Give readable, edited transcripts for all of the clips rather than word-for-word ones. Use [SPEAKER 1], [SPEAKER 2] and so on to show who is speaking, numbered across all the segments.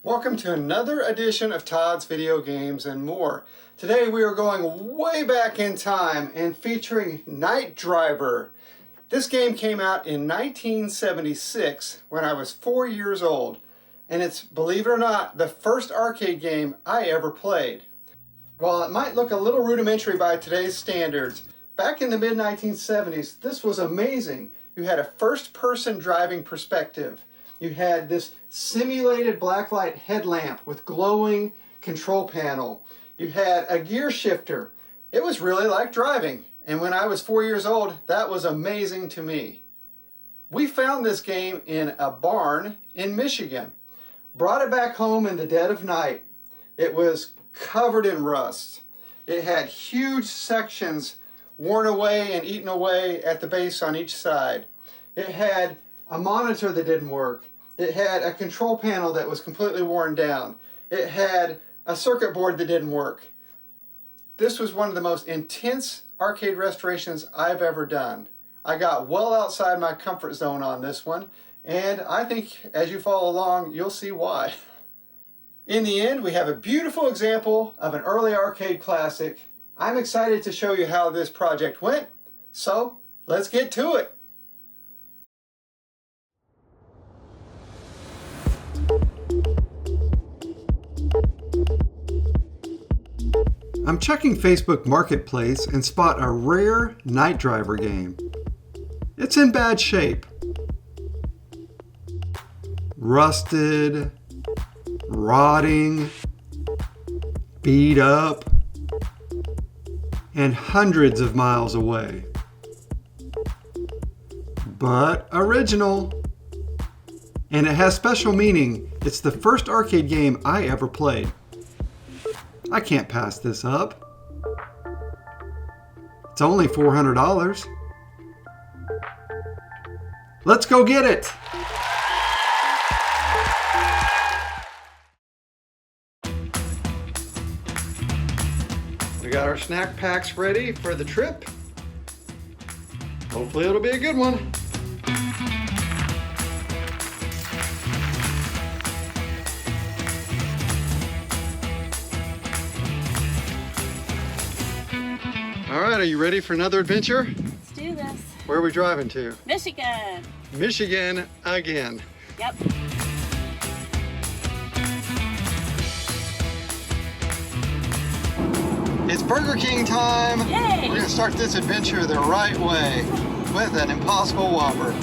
[SPEAKER 1] Welcome to another edition of Todd's Video Games and More. Today we are going way back in time and featuring Night Driver. This game came out in 1976 when I was 4 years old, and it's, believe it or not, the first arcade game I ever played. While it might look a little rudimentary by today's standards, back in the mid-1970s this was amazing. You had a first-person driving perspective. You had this simulated blacklight headlamp with glowing control panel. You had a gear shifter. It was really like driving. And when I was 4 years old, that was amazing to me. We found this game in a barn in Michigan. Brought it back home in the dead of night. It was covered in rust. It had huge sections worn away and eaten away at the base on each side. It had a monitor that didn't work. It had a control panel that was completely worn down. It had a circuit board that didn't work. This was one of the most intense arcade restorations I've ever done. I got well outside my comfort zone on this one, and I think as you follow along, you'll see why. In the end, we have a beautiful example of an early arcade classic. I'm excited to show you how this project went, so let's get to it. I'm checking Facebook Marketplace and spot a rare Night Driver game. It's in bad shape. Rusted, rotting, beat up, and hundreds of miles away. But original. And it has special meaning. It's the first arcade game I ever played. I can't pass this up. It's only $400. Let's go get it! We got our snack packs ready for the trip. Hopefully it'll be a good one. All right, are you ready for another adventure?
[SPEAKER 2] Let's do this.
[SPEAKER 1] Where are we driving to?
[SPEAKER 2] Michigan.
[SPEAKER 1] Michigan again.
[SPEAKER 2] Yep.
[SPEAKER 1] It's Burger King time.
[SPEAKER 2] Yay!
[SPEAKER 1] We're gonna start this adventure the right way with an Impossible Whopper.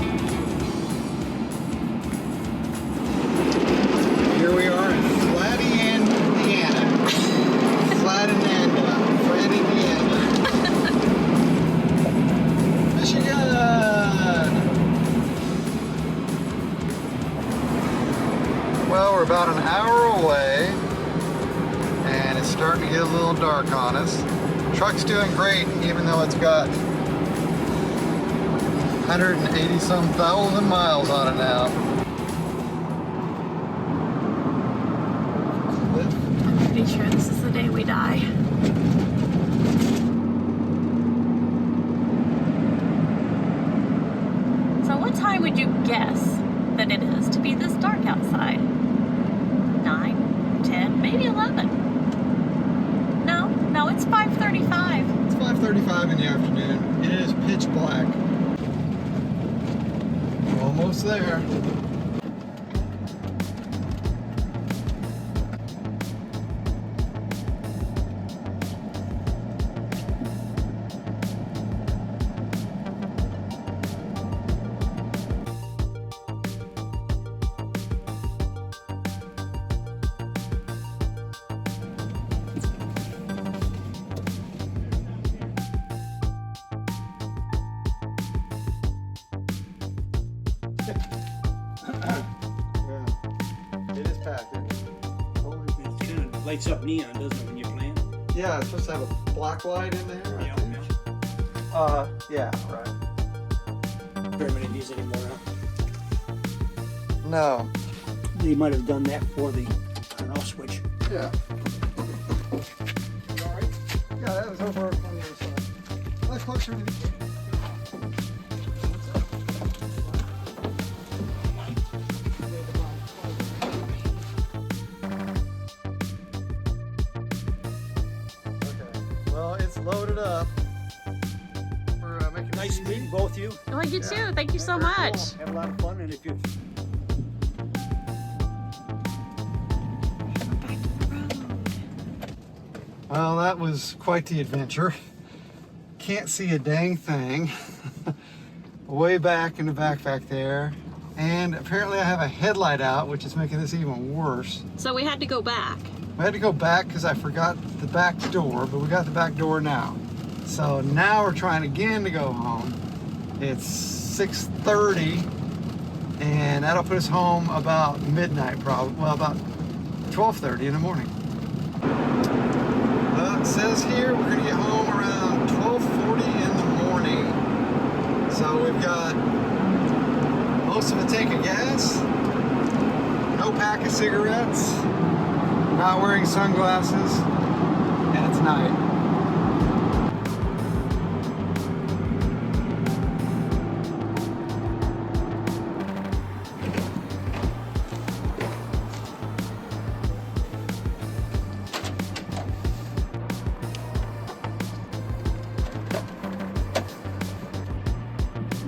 [SPEAKER 1] Here we are in Flatty, Indiana. Flatty, Fred, Indiana. Michigan! Well, we're about an hour away, and it's starting to get a little dark on us. Truck's doing great, even though it's got 180-some thousand miles on it now.
[SPEAKER 2] I'm pretty sure this is the day we die. So what time would you guess that it is to be this dark outside? 9, 10, maybe 11. No, it's 5:35.
[SPEAKER 1] It's 5:35 in the afternoon. It is pitch black. Almost there. Yeah, it is packed.
[SPEAKER 3] It kind of lights up neon, doesn't it, when you're playing?
[SPEAKER 1] Yeah, it's supposed to have a black light in there. I
[SPEAKER 3] Yeah,
[SPEAKER 1] think. Yeah, right.
[SPEAKER 3] Very many of these anymore, huh?
[SPEAKER 1] No.
[SPEAKER 3] They might have done that for the on-off switch.
[SPEAKER 1] Yeah. Sorry. Yeah, that was over on the other side. That's closer to the loaded up. We're making
[SPEAKER 3] Nice meeting both of you.
[SPEAKER 2] Well, you too. Thank you so
[SPEAKER 1] Very
[SPEAKER 2] much.
[SPEAKER 1] cool.
[SPEAKER 3] Have a lot of fun, and if you
[SPEAKER 1] Well, that was quite the adventure. Can't see a dang thing. Way back in the back there. And apparently I have a headlight out, which is making this even worse.
[SPEAKER 2] So we had to go back.
[SPEAKER 1] We had to go back because I forgot the back door, but we got the back door now. So now we're trying again to go home. It's 6:30, and that'll put us home about midnight probably. Well, about 12:30 in the morning. It says here we're gonna get home around 12:40 in the morning. So we've got most of a tank of gas, no pack of cigarettes, not wearing sunglasses, and it's night.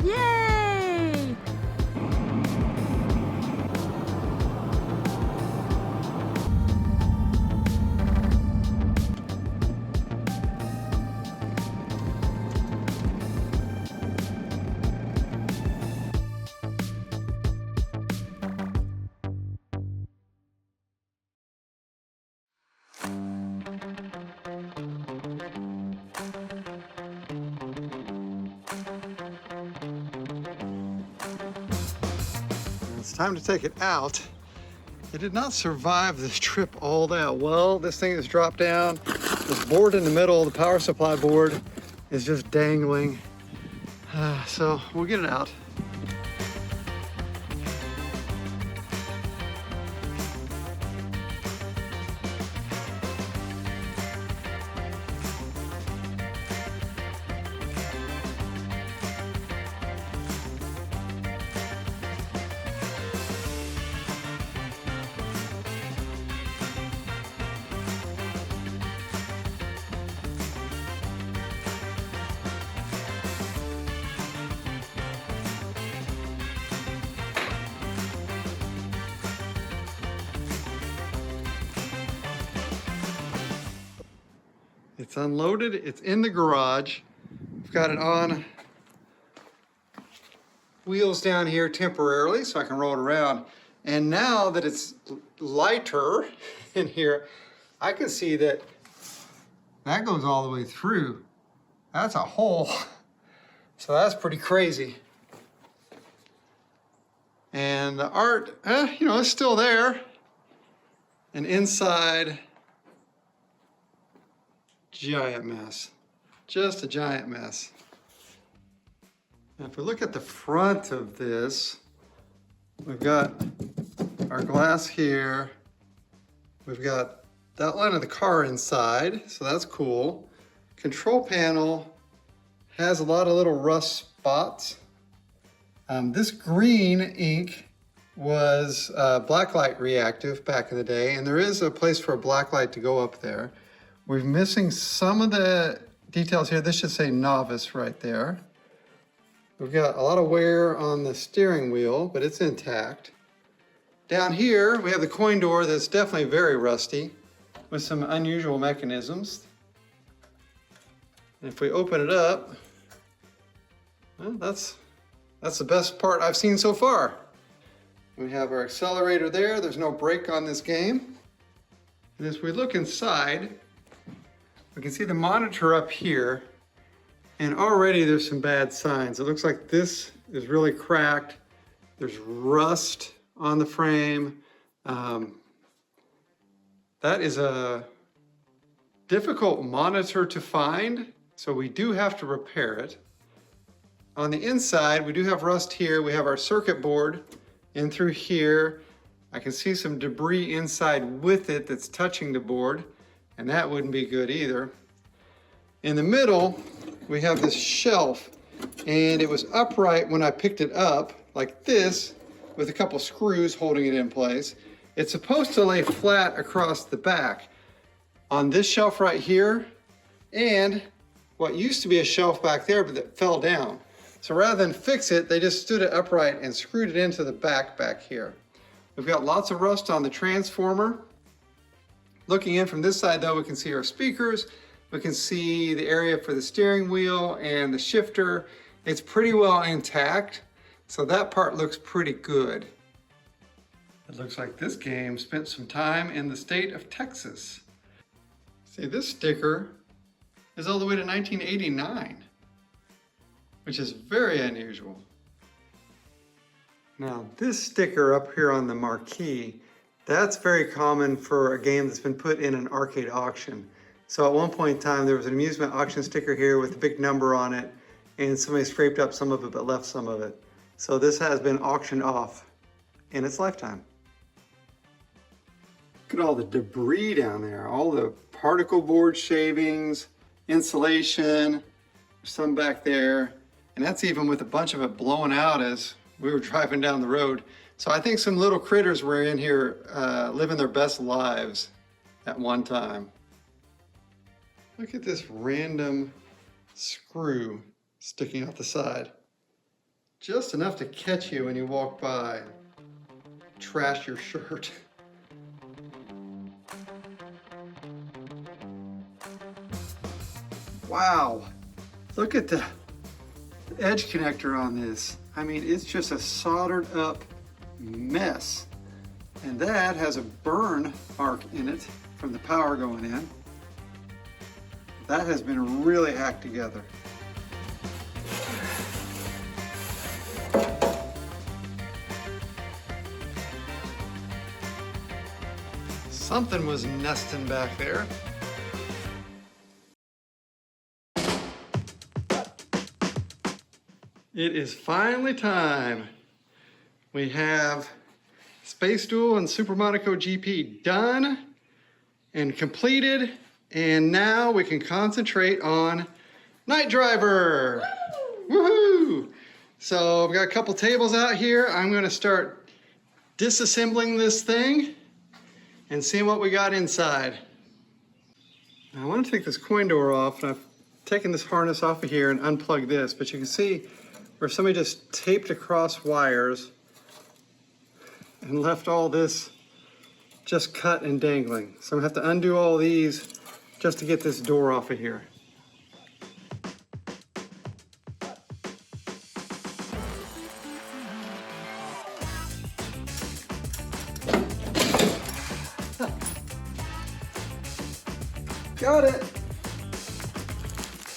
[SPEAKER 2] Yay!
[SPEAKER 1] It's time to take it out. It did not survive this trip all that well. This thing has dropped down. This board in the middle, the power supply board, is just dangling. So we'll get it out. It's unloaded, it's in the garage. I've got it on wheels down here temporarily so I can roll it around. And now that it's lighter in here, I can see that that goes all the way through. That's a hole. So that's pretty crazy. And the art, you know, it's still there. And inside, giant mess. Just a giant mess. Now if we look at the front of this, we've got our glass here. We've got the outline of the car inside, so that's cool. Control panel has a lot of little rust spots. This green ink was blacklight reactive back in the day, and there is a place for a blacklight to go up there. We're missing some of the details here. This should say novice right there. We've got a lot of wear on the steering wheel, but it's intact. Down here, we have the coin door that's definitely very rusty with some unusual mechanisms. And if we open it up, well, that's the best part I've seen so far. We have our accelerator there. There's no brake on this game. And as we look inside, we can see the monitor up here, and already there's some bad signs. It looks like this is really cracked. There's rust on the frame. That is a difficult monitor to find, so we do have to repair it. On the inside, we do have rust here. We have our circuit board in through here. I can see some debris inside with it that's touching the board, and that wouldn't be good either. In the middle, we have this shelf, and it was upright when I picked it up, like this, with a couple screws holding it in place. It's supposed to lay flat across the back. On this shelf right here, and what used to be a shelf back there, but that fell down. So rather than fix it, they just stood it upright and screwed it into the back here. We've got lots of rust on the transformer. Looking in from this side though, we can see our speakers. We can see the area for the steering wheel and the shifter. It's pretty well intact, so that part looks pretty good. It looks like this game spent some time in the state of Texas. See, this sticker is all the way to 1989, which is very unusual. Now, this sticker up here on the marquee, that's very common for a game that's been put in an arcade auction. So at one point in time, there was an amusement auction sticker here with a big number on it, and somebody scraped up some of it but left some of it. So this has been auctioned off in its lifetime. Look at all the debris down there, all the particle board shavings, insulation, some back there, and that's even with a bunch of it blowing out as we were driving down the road. So I think some little critters were in here living their best lives at one time. Look at this random screw sticking out the side. Just enough to catch you when you walk by, trash your shirt. Wow, look at the edge connector on this. I mean, it's just a soldered up mess. And that has a burn mark in it from the power going in. That has been really hacked together. Something was nesting back there. It is finally time. We have Space Duel and Super Monaco GP done and completed, and now we can concentrate on Night Driver. Woohoo! So I've got a couple tables out here. I'm going to start disassembling this thing and seeing what we got inside. Now, I want to take this coin door off, and I've taken this harness off of here and unplugged this, but you can see where somebody just taped across wires and left all this just cut and dangling. So I'm gonna have to undo all these just to get this door off of here. Got it.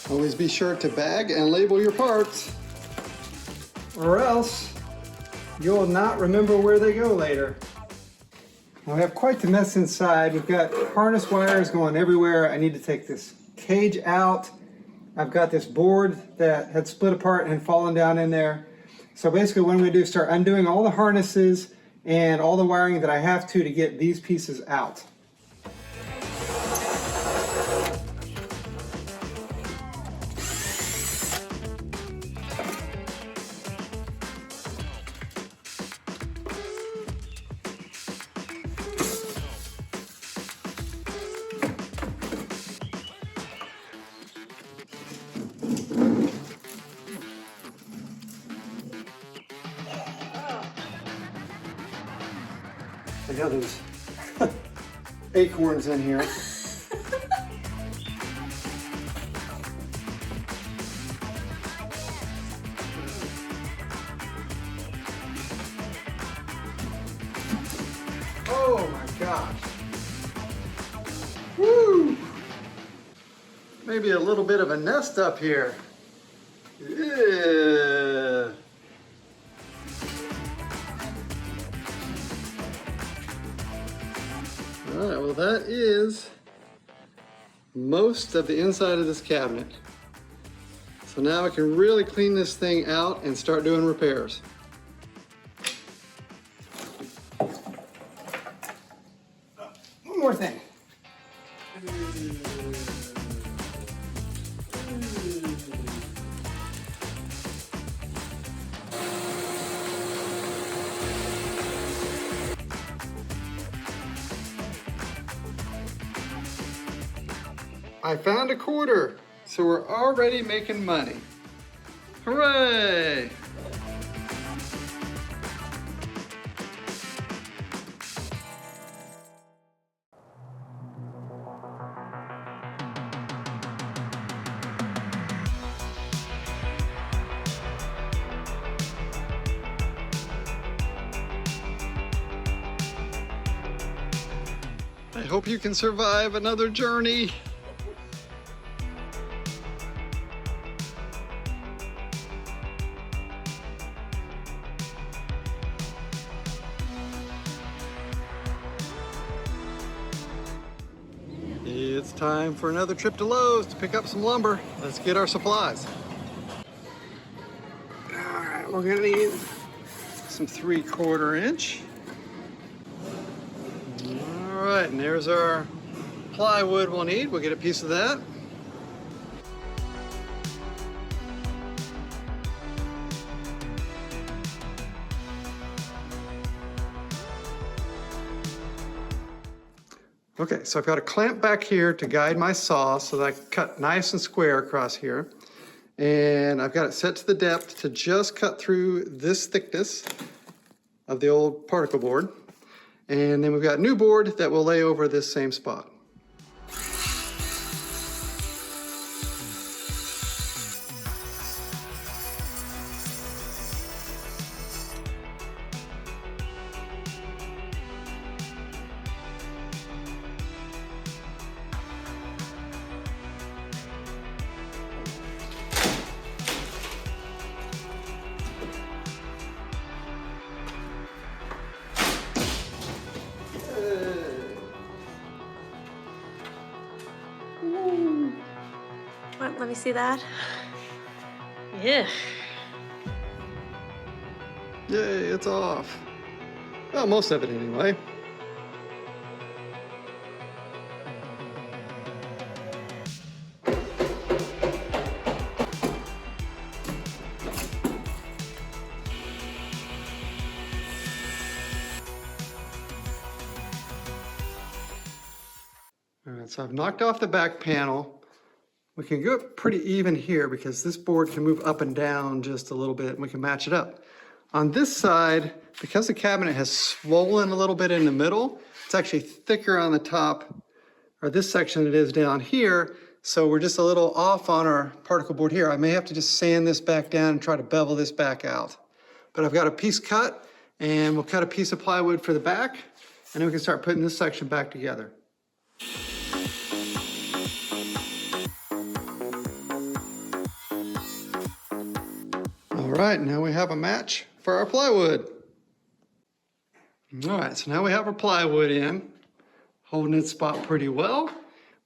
[SPEAKER 1] Always be sure to bag and label your parts, or else you'll not remember where they go later. Now we have quite the mess inside. We've got harness wires going everywhere. I need to take this cage out. I've got this board that had split apart and fallen down in there. So basically what I'm going to do is start undoing all the harnesses and all the wiring that I have to get these pieces out. I got those acorns in here. Oh my gosh. Woo! Maybe a little bit of a nest up here. Yeah. All right, well that is most of the inside of this cabinet. So now I can really clean this thing out and start doing repairs. One more thing. I found a quarter. So we're already making money. Hooray! I hope you can survive another journey. It's time for another trip to Lowe's to pick up some lumber. Let's get our supplies. All right, we're gonna need some 3/4 inch. All right, and there's our plywood we'll need. We'll get a piece of that. Okay, so I've got a clamp back here to guide my saw so that I can cut nice and square across here. And I've got it set to the depth to just cut through this thickness of the old particle board. And then we've got new board that will lay over this same spot.
[SPEAKER 2] What, let me see that. Yeah.
[SPEAKER 1] Yay, it's off. Well, most of it anyway. All right, so I've knocked off the back panel. We can go pretty even here because this board can move up and down just a little bit and we can match it up. On this side, because the cabinet has swollen a little bit in the middle, it's actually thicker on the top, or this section it is down here, so we're just a little off on our particle board here. I may have to just sand this back down and try to bevel this back out. But I've got a piece cut, and we'll cut a piece of plywood for the back, and then we can start putting this section back together. All right, now we have a match for our plywood. All right, so now we have our plywood in, holding its spot pretty well.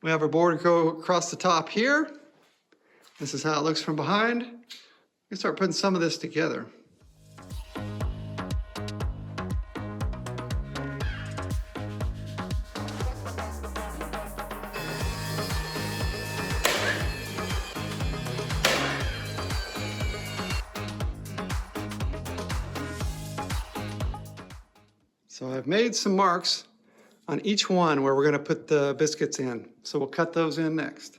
[SPEAKER 1] We have our board go across the top here. This is how it looks from behind. We can start putting some of this together. So I've made some marks on each one where we're going to put the biscuits in. So we'll cut those in next.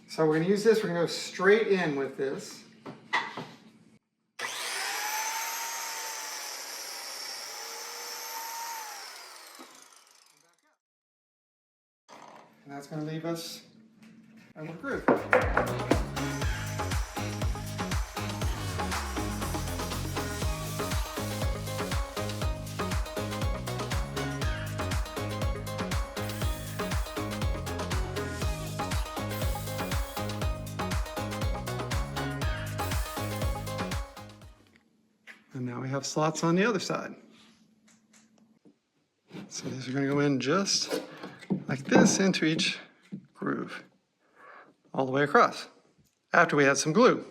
[SPEAKER 1] So we're going to use this, we're going to go straight in with this. And that's going to leave us a little groove. And now we have slots on the other side. So these are going to go in just like this into each groove, all the way across, after we add some glue.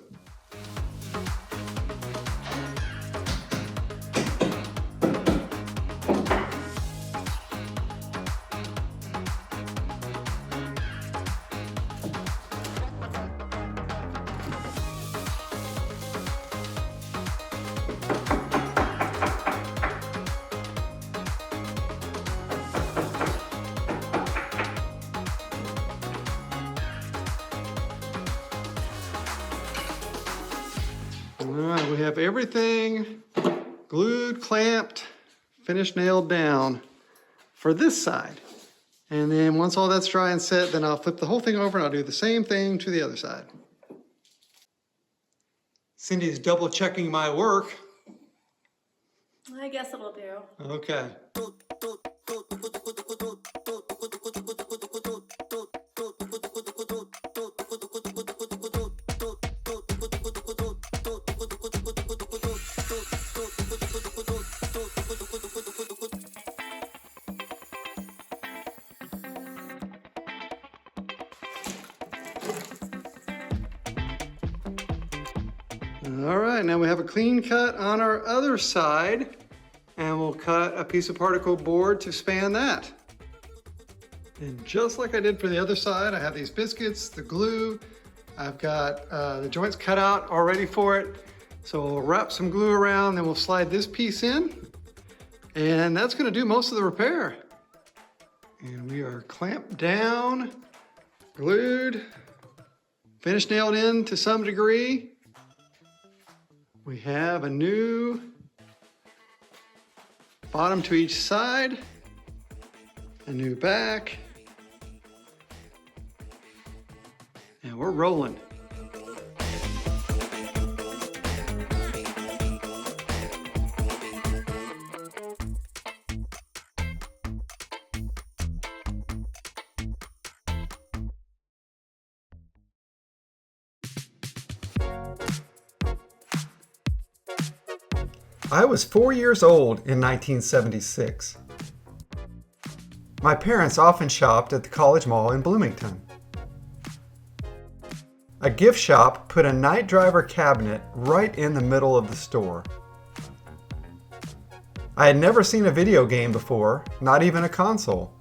[SPEAKER 1] we have everything glued, clamped, finished, nailed down for this side. And then once all that's dry and set, then I'll flip the whole thing over and I'll do the same thing to the other side. Cindy's double checking my work.
[SPEAKER 2] I guess it'll do.
[SPEAKER 1] Okay. All right, now we have a clean cut on our other side, and we'll cut a piece of particle board to span that. And just like I did for the other side, I have these biscuits, the glue. I've got the joints cut out already for it. So we'll wrap some glue around, then we'll slide this piece in, and that's gonna do most of the repair. And we are clamped down, glued, finished nailed in to some degree. We have a new bottom to each side, a new back, and we're rolling. I was 4 years old in 1976. My parents often shopped at the College Mall in Bloomington. A gift shop put a night driver cabinet right in the middle of the store. I had never seen a video game before, not even a console.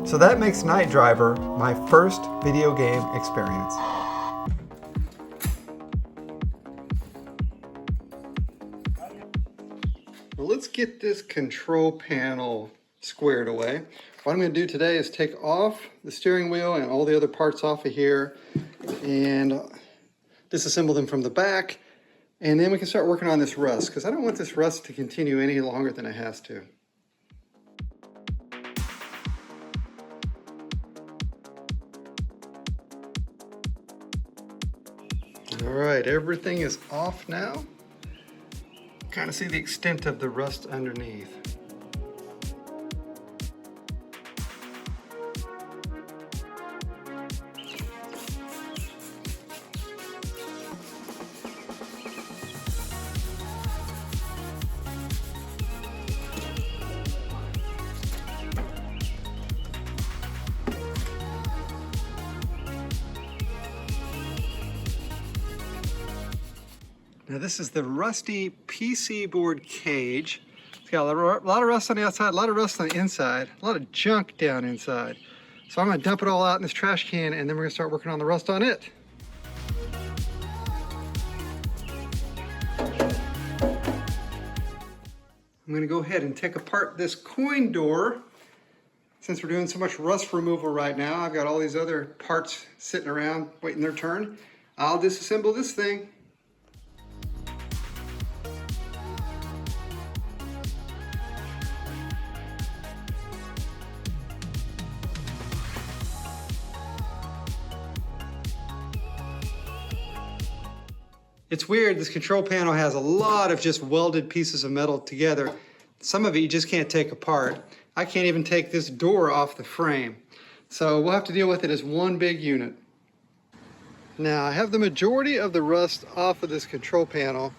[SPEAKER 1] So that makes Night Driver my first video game experience. Well, let's get this control panel squared away. What I'm going to do today is take off the steering wheel and all the other parts off of here and disassemble them from the back, and then we can start working on this rust, because I don't want this rust to continue any longer than it has to. All right, everything is off now. Kind of see the extent of the rust underneath. Now this is the rusty PC board cage. It's got a lot of rust on the outside, a lot of rust on the inside, a lot of junk down inside. So I'm gonna dump it all out in this trash can, and then we're gonna start working on the rust on it. I'm gonna go ahead and take apart this coin door. Since we're doing so much rust removal right now, I've got all these other parts sitting around waiting their turn. I'll disassemble this thing. It's weird, this control panel has a lot of just welded pieces of metal together. Some of it you just can't take apart. I can't even take this door off the frame. So we'll have to deal with it as one big unit. Now I have the majority of the rust off of this control panel.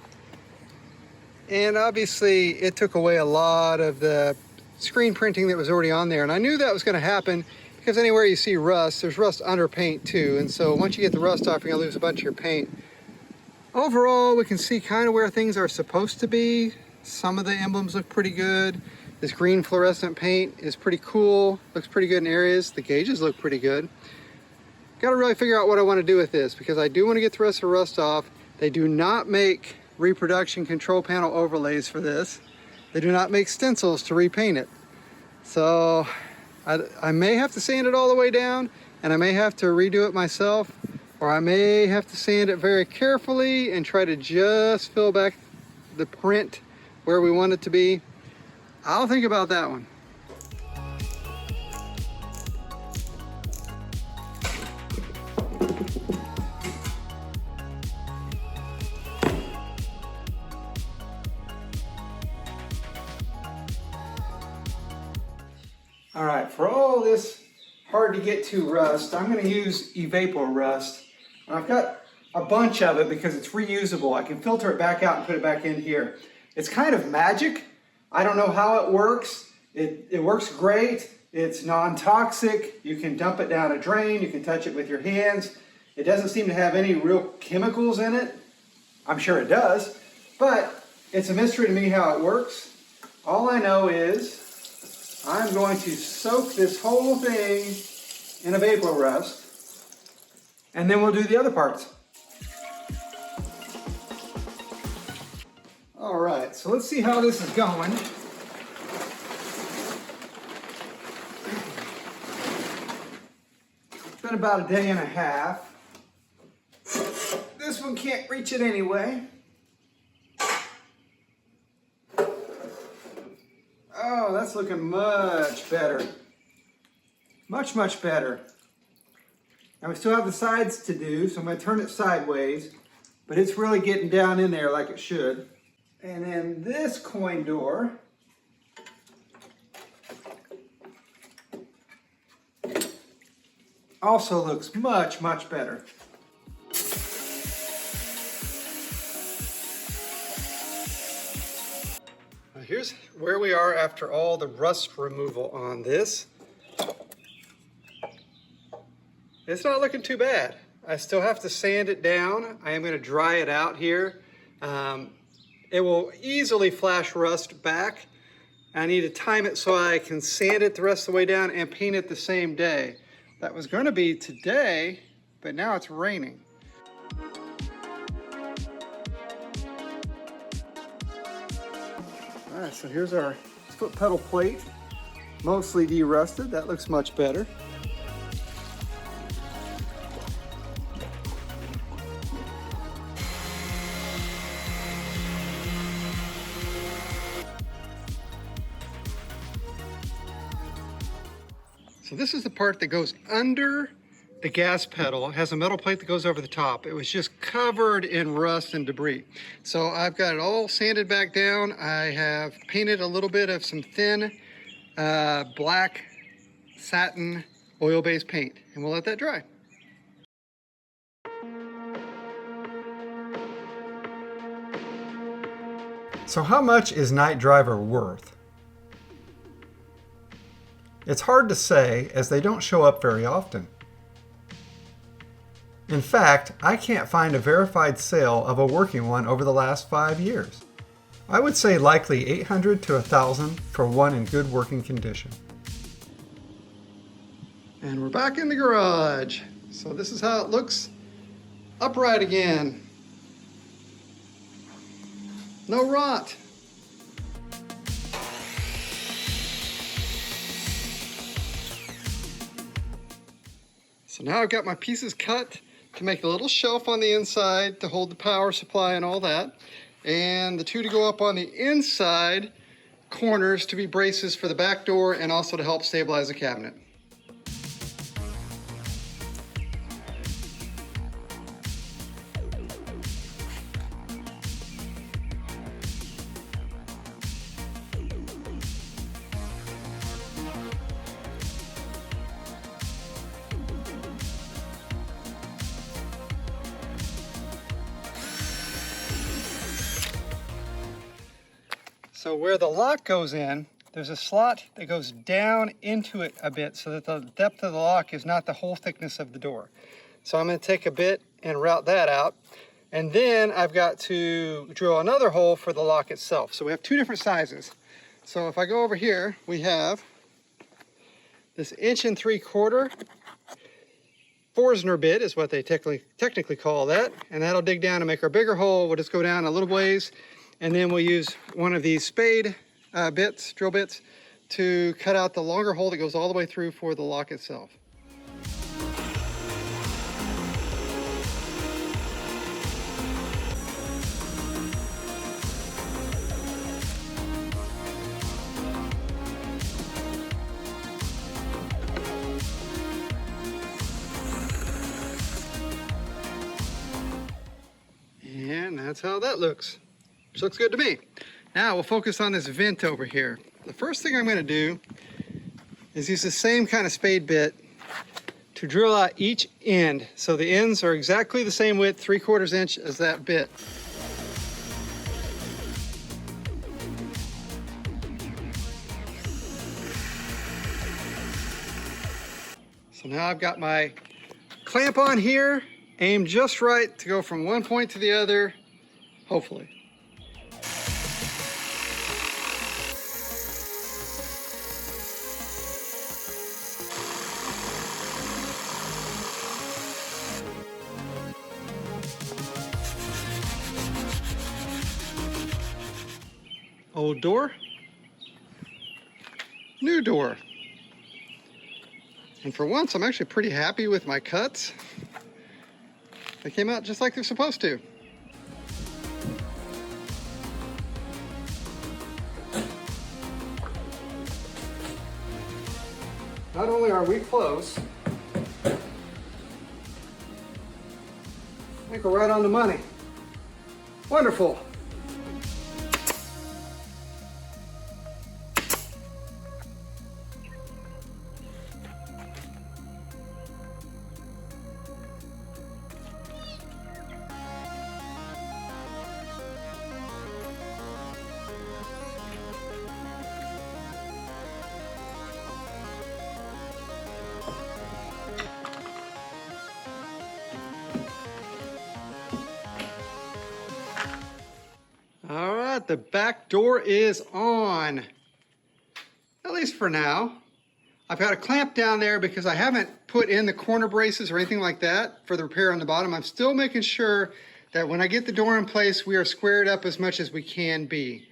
[SPEAKER 1] And obviously it took away a lot of the screen printing that was already on there. And I knew that was gonna happen because anywhere you see rust, there's rust under paint too. And so once you get the rust off, you're gonna lose a bunch of your paint. Overall, we can see kind of where things are supposed to be. Some of the emblems look pretty good. This green fluorescent paint is pretty cool. Looks pretty good in areas. The gauges look pretty good. Got to really figure out what I want to do with this, because I do want to get the rest of the rust off. They do not make reproduction control panel overlays for this. They do not make stencils to repaint it. So I may have to sand it all the way down, and I may have to redo it myself. or I may have to sand it very carefully and try to just fill back the print where we want it to be. I'll think about that one. All right, for all this hard to get to rust, I'm going to use Evapor rust. And I've got a bunch of it because it's reusable. I can filter it back out and put it back in here. It's kind of magic. I don't know how it works. It works great. It's non-toxic. You can dump it down a drain. You can touch it with your hands. It doesn't seem to have any real chemicals in it. I'm sure it does, but it's a mystery to me how it works. All I know is I'm going to soak this whole thing in a vapor rust, and then we'll do the other parts. All right, so let's see how this is going. It's been about a day and a half. This one can't reach it anyway. Oh, that's looking much better. Much, much better. Now we still have the sides to do, so I'm going to turn it sideways, but it's really getting down in there like it should. And then this coin door, also looks much, much better. Here's where we are after all the rust removal on this. It's not looking too bad. I still have to sand it down. I am going to dry it out here. It will easily flash rust back. I need to time it so I can sand it the rest of the way down and paint it the same day. That was going to be today, but now it's raining. All right, so here's our foot pedal plate, mostly de-rusted. That looks much better. So this is the part that goes under the gas pedal. It has a metal plate that goes over the top. It was just covered in rust and debris. So I've got it all sanded back down. I have painted a little bit of some thin black satin oil-based paint, and we'll let that dry. So how much is Night Driver worth? It's hard to say, as they don't show up very often. In fact, I can't find a verified sale of a working one over the last 5 years. I would say likely $800 to $1,000 for one in good working condition. And we're back in the garage. So this is how it looks upright again. No rot. So now I've got my pieces cut to make a little shelf on the inside to hold the power supply and all that. And the two to go up on the inside corners to be braces for the back door and also to help stabilize the cabinet. So where the lock goes in, there's a slot that goes down into it a bit so that the depth of the lock is not the whole thickness of the door. So I'm going to take a bit and route that out. And then I've got to drill another hole for the lock itself. So we have two different sizes. So if I go over here, we have this 1 3/4 inch Forstner bit is what they technically call that. And that'll dig down and make our bigger hole. We'll just go down a little ways. And then we'll use one of these spade bits, drill bits, to cut out the longer hole that goes all the way through for the lock itself. that's how that looks. Which looks good to me. Now we'll focus on this vent over here. The first thing I'm going to do is use the same kind of spade bit to drill out each end. So the ends are exactly the same width, 3/4 inch as that bit. So now I've got my clamp on here, aimed just right to go from one point to the other, hopefully. Old door, new door. And for once, I'm actually pretty happy with my cuts. They came out just like they're supposed to. Not only are we close, I think we're right on the money. Wonderful. All right, the back door is on, at least for now. I've got a clamp down there because I haven't put in the corner braces or anything like that for the repair on the bottom. I'm still making sure that when I get the door in place, we are squared up as much as we can be.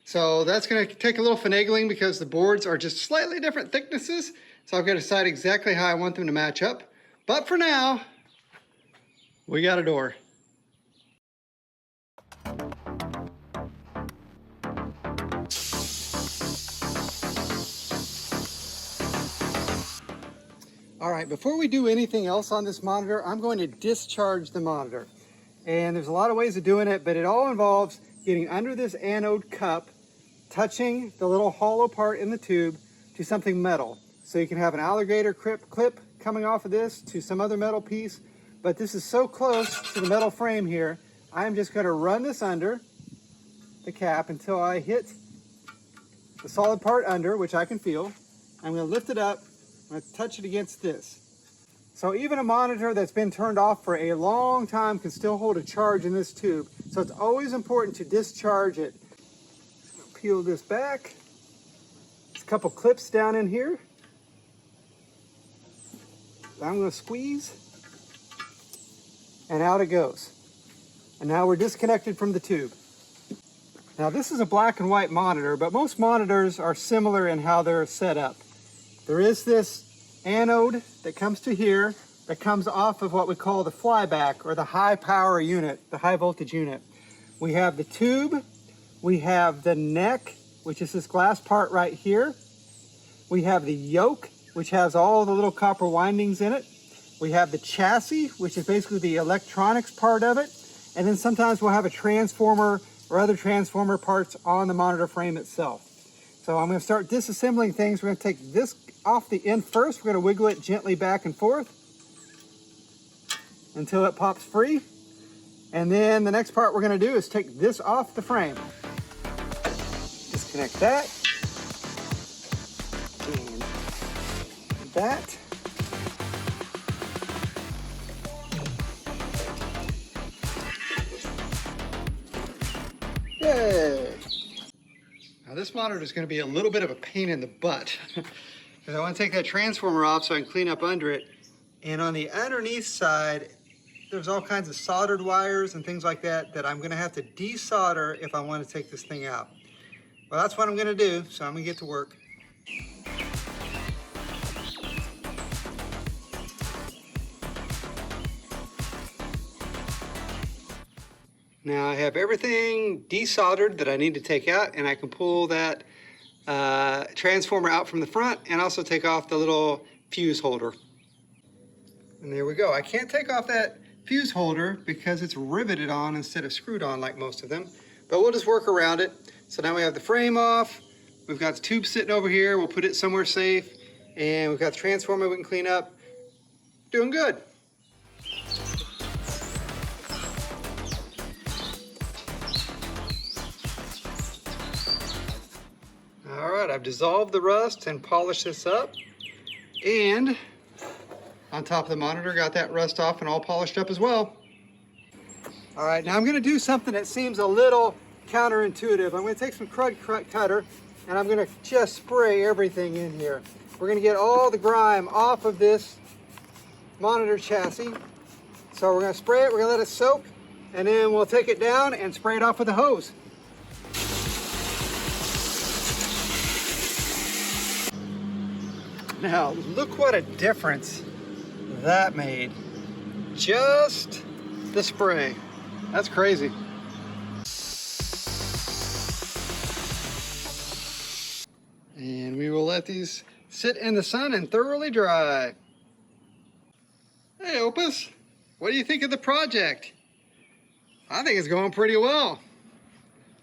[SPEAKER 1] So that's gonna take a little finagling because the boards are just slightly different thicknesses. So I've got to decide exactly how I want them to match up. But for now, we got a door. All right, before we do anything else on this monitor, I'm going to discharge the monitor. And there's a lot of ways of doing it, but it all involves getting under this anode cup, touching the little hollow part in the tube to something metal. So you can have an alligator clip coming off of this to some other metal piece, but this is so close to the metal frame here, I'm just gonna run this under the cap until I hit the solid part under, which I can feel. I'm gonna lift it up, I'm gonna touch it against this. So even a monitor that's been turned off for a long time can still hold a charge in this tube. So it's always important to discharge it. Peel this back. There's a couple clips down in here. I'm gonna squeeze, and out it goes. And now we're disconnected from the tube. Now this is a black and white monitor, but most monitors are similar in how they're set up. There is this anode that comes to here that comes off of what we call the flyback or the high power unit, the high voltage unit. We have the tube, we have the neck, which is this glass part right here. We have the yoke, which has all the little copper windings in it. We have the chassis, which is basically the electronics part of it. And then sometimes we'll have a transformer or other transformer parts on the monitor frame itself. So I'm going to start disassembling things. We're going to take this off the end first. We're going to wiggle it gently back and forth until it pops free. And then the next part we're going to do is take this off the frame. Disconnect that. And that. Yay! Now this monitor is going to be a little bit of a pain in the butt because I want to take that transformer off so I can clean up under it. And on the underneath side, there's all kinds of soldered wires and things like that that I'm going to have to desolder if I want to take this thing out. Well, that's what I'm going to do, so I'm going to get to work. Now I have everything desoldered that I need to take out, and I can pull that transformer out from the front and also take off the little fuse holder. And there we go. I can't take off that fuse holder because it's riveted on instead of screwed on like most of them. But we'll just work around it. So now we have the frame off. We've got the tube sitting over here. We'll put it somewhere safe. And we've got the transformer we can clean up. Doing good. All right, I've dissolved the rust and polished this up. And on top of the monitor, got that rust off and all polished up as well. All right, now I'm gonna do something that seems a little counterintuitive. I'm gonna take some crud cutter and I'm gonna just spray everything in here. We're gonna get all the grime off of this monitor chassis. So we're gonna spray it, we're gonna let it soak, and then we'll take it down and spray it off with a hose. Now, look what a difference that made. Just the spray. That's crazy. And we will let these sit in the sun and thoroughly dry. Hey Opus, what do you think of the project? I think it's going pretty well.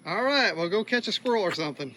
[SPEAKER 1] All right, well go catch a squirrel or something.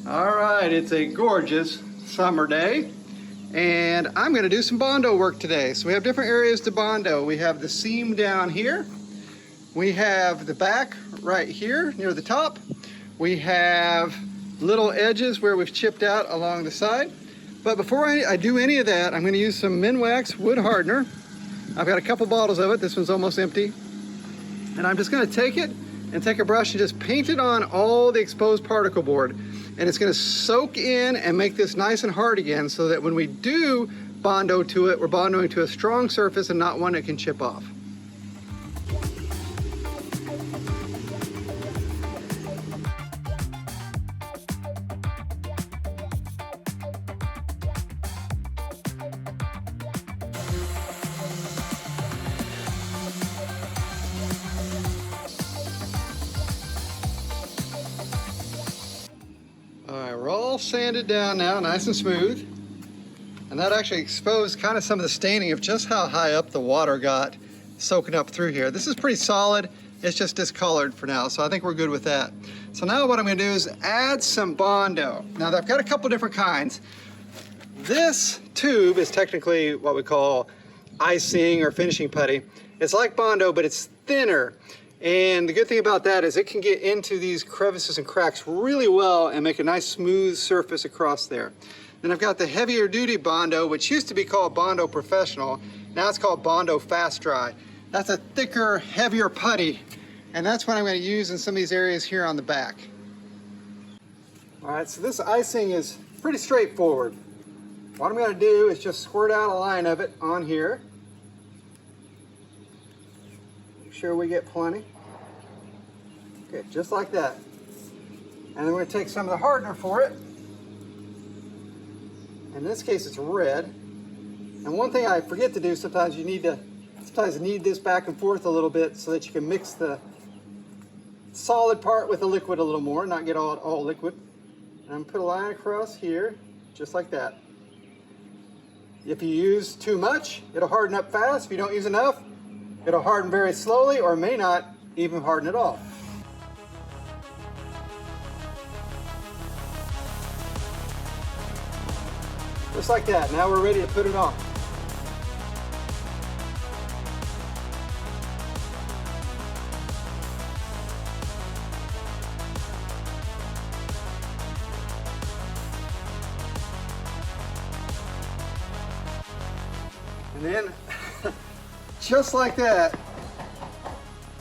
[SPEAKER 1] All right, it's a gorgeous summer day, and I'm gonna do some Bondo work today. So we have different areas to Bondo. We have the seam down here. We have the back right here near the top. We have little edges where we've chipped out along the side. But before I do any of that, I'm gonna use some Minwax wood hardener. I've got a couple bottles of it. This one's almost empty. And I'm just gonna take it and take a brush and just paint it on all the exposed particle board. And it's gonna soak in and make this nice and hard again so that when we do Bondo to it, we're Bondoing to a strong surface and not one that can chip off. All right, we're all sanded down now, nice and smooth. And that actually exposed kind of some of the staining of just how high up the water got soaking up through here. This is pretty solid. It's just discolored for now, so I think we're good with that. So now what I'm gonna do is add some Bondo. Now I've got a couple different kinds. This tube is technically what we call icing or finishing putty. It's like Bondo, but it's thinner. And the good thing about that is it can get into these crevices and cracks really well and make a nice smooth surface across there. Then I've got the heavier duty Bondo, which used to be called Bondo Professional. Now it's called Bondo Fast Dry. That's a thicker, heavier putty. And that's what I'm going to use in some of these areas here on the back. All right, so this icing is pretty straightforward. What I'm going to do is just squirt out a line of it on here. Make sure we get plenty. Okay, just like that. And then we're going to take some of the hardener for it. In this case, it's red. And one thing I forget to do sometimes, you need this back and forth a little bit so that you can mix the solid part with the liquid a little more, not get all liquid. And I'm gonna put a line across here, just like that. If you use too much, it'll harden up fast. If you don't use enough, it'll harden very slowly or may not even harden at all. Just like that. Now we're ready to put it on. And then, just like that,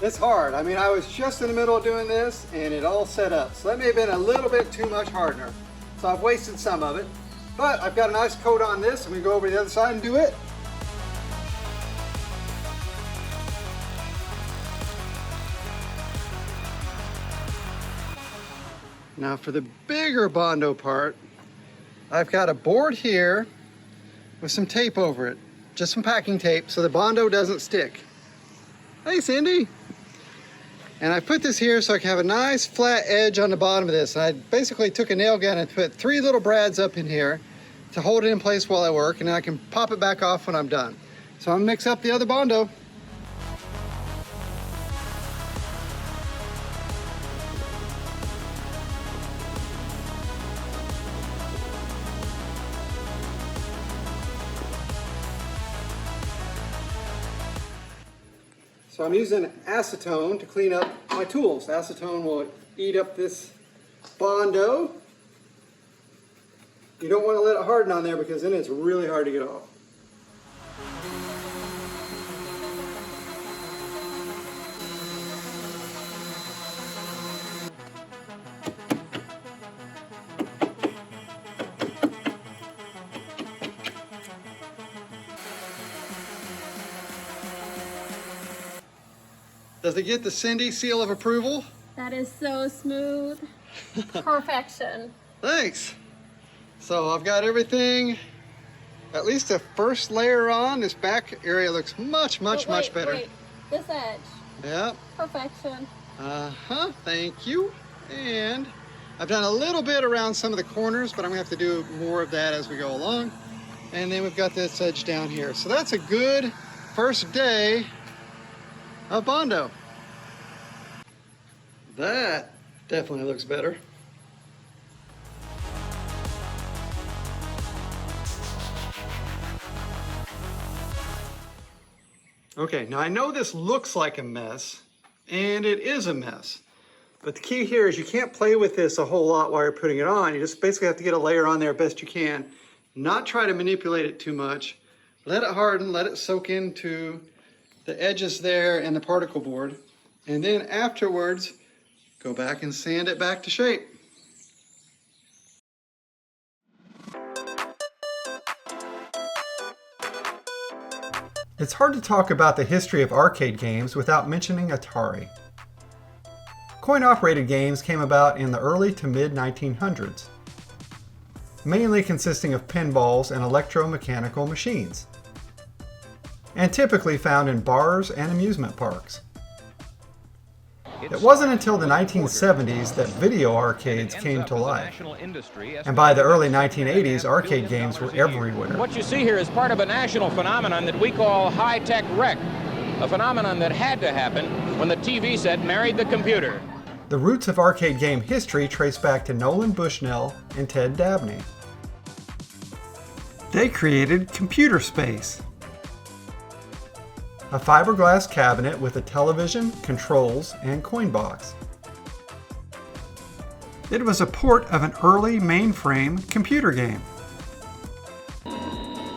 [SPEAKER 1] it's hard. I mean, I was just in the middle of doing this and it all set up. So that may have been a little bit too much hardener. So I've wasted some of it, but I've got a nice coat on this. I'm gonna go over to the other side and do it. Now for the bigger Bondo part, I've got a board here with some tape over it. Just some packing tape so the Bondo doesn't stick. Hey Cindy! And I put this here so I can have a nice flat edge on the bottom of this. And I basically took a nail gun and put 3 little brads up in here to hold it in place while I work, and then I can pop it back off when I'm done. So I'm gonna mix up the other Bondo. So I'm using acetone to clean up my tools. Acetone will eat up this Bondo. You don't want to let it harden on there because then it's really hard to get off. Does it get the Cindy seal of approval?
[SPEAKER 2] That is so smooth. Perfection.
[SPEAKER 1] Thanks. So I've got everything, at least the first layer on. This back area looks much better.
[SPEAKER 2] Wait. This edge.
[SPEAKER 1] Yeah.
[SPEAKER 2] Perfection.
[SPEAKER 1] Thank you. And I've done a little bit around some of the corners, but I'm gonna have to do more of that as we go along. And then we've got this edge down here. So that's a good first day of Bondo. That definitely looks better. Okay, now I know this looks like a mess, and it is a mess. But the key here is you can't play with this a whole lot while you're putting it on. You just basically have to get a layer on there best you can. Not try to manipulate it too much. Let it harden, let it soak into the edges there and the particle board. And then afterwards, go back and sand it back to shape. It's hard to talk about the history of arcade games without mentioning Atari. Coin-operated games came about in the early to mid-1900s, mainly consisting of pinballs and electromechanical machines, and typically found in bars and amusement parks. It wasn't until the 1970s that video arcades came to life, and by the early 1980s, arcade games were everywhere.
[SPEAKER 4] What you see here is part of a national phenomenon that we call high-tech wreck, a phenomenon that had to happen when the TV set married the computer.
[SPEAKER 1] The roots of arcade game history trace back to Nolan Bushnell and Ted Dabney. They created Computer Space, a fiberglass cabinet with a television, controls, and coin box. It was a port of an early mainframe computer game,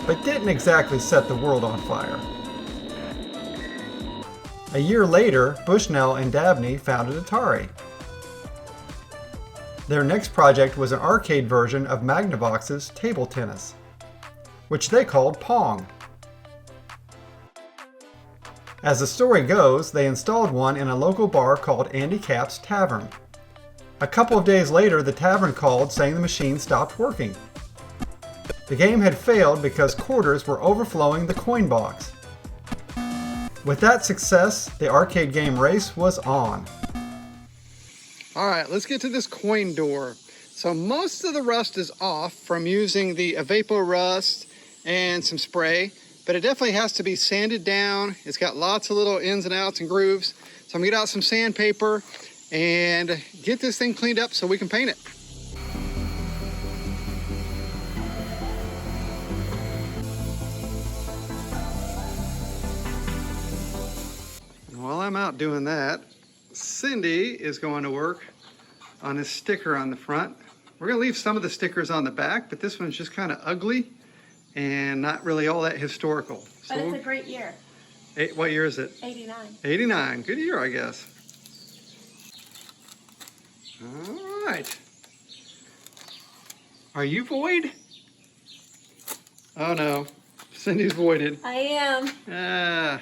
[SPEAKER 1] but didn't exactly set the world on fire. A year later, Bushnell and Dabney founded Atari. Their next project was an arcade version of Magnavox's table tennis, which they called Pong. As the story goes, they installed one in a local bar called Andy Capp's Tavern. A couple of days later, the tavern called saying the machine stopped working. The game had failed because quarters were overflowing the coin box. With that success, the arcade game race was on. All right, let's get to this coin door. So most of the rust is off from using the Evapor Rust and some spray, but it definitely has to be sanded down. It's got lots of little ins and outs and grooves. So I'm gonna get out some sandpaper and get this thing cleaned up so we can paint it. And while I'm out doing that, Cindy is going to work on this sticker on the front. We're gonna leave some of the stickers on the back, but this one's just kind of ugly and not really all that historical.
[SPEAKER 2] But it's a great year.
[SPEAKER 1] What year is it?
[SPEAKER 2] 89.
[SPEAKER 1] 89. Good year, I guess. All right. Are you void? Oh no, Cindy's voided.
[SPEAKER 2] I am.
[SPEAKER 1] Ah.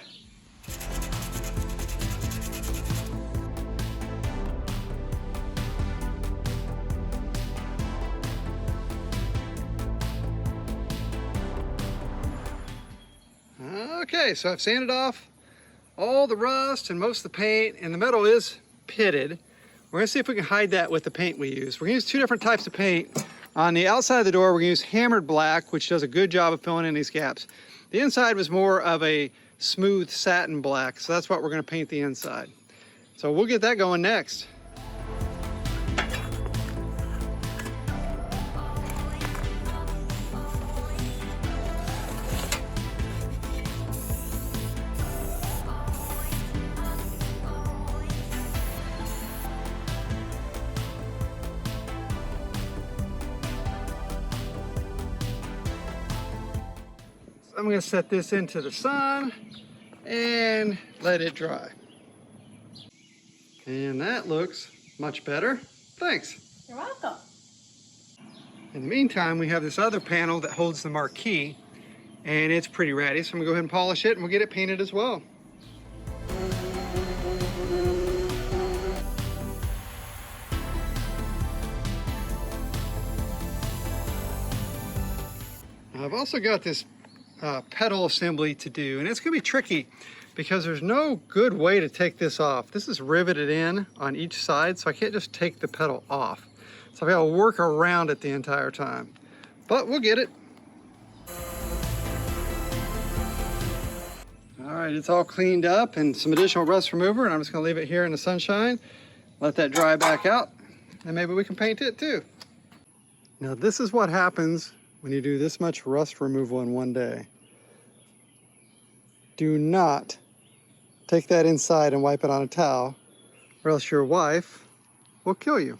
[SPEAKER 1] Okay, so I've sanded off all the rust and most of the paint, and the metal is pitted. We're gonna see if we can hide that with the paint we use. We're gonna use two different types of paint. On the outside of the door, we're gonna use hammered black, which does a good job of filling in these gaps. The inside was more of a smooth satin black, so that's what we're gonna paint the inside. So we'll get that going next. I'm going to set this into the sun and let it dry. And that looks much better. Thanks.
[SPEAKER 2] You're welcome.
[SPEAKER 1] In the meantime, we have this other panel that holds the marquee, and it's pretty ratty, so I'm going to go ahead and polish it and we'll get it painted as well. I've also got this pedal assembly to do, and it's gonna be tricky because there's no good way to take this off. This is riveted in on each side, so I can't just take the pedal off. So I've got to work around it the entire time, but we'll get it. All right, it's all cleaned up and some additional rust remover, and I'm just gonna leave it here in the sunshine, let that dry back out, and maybe we can paint it too. Now this is what happens when you do this much rust removal in one day. Do not take that inside and wipe it on a towel, or else your wife will kill you.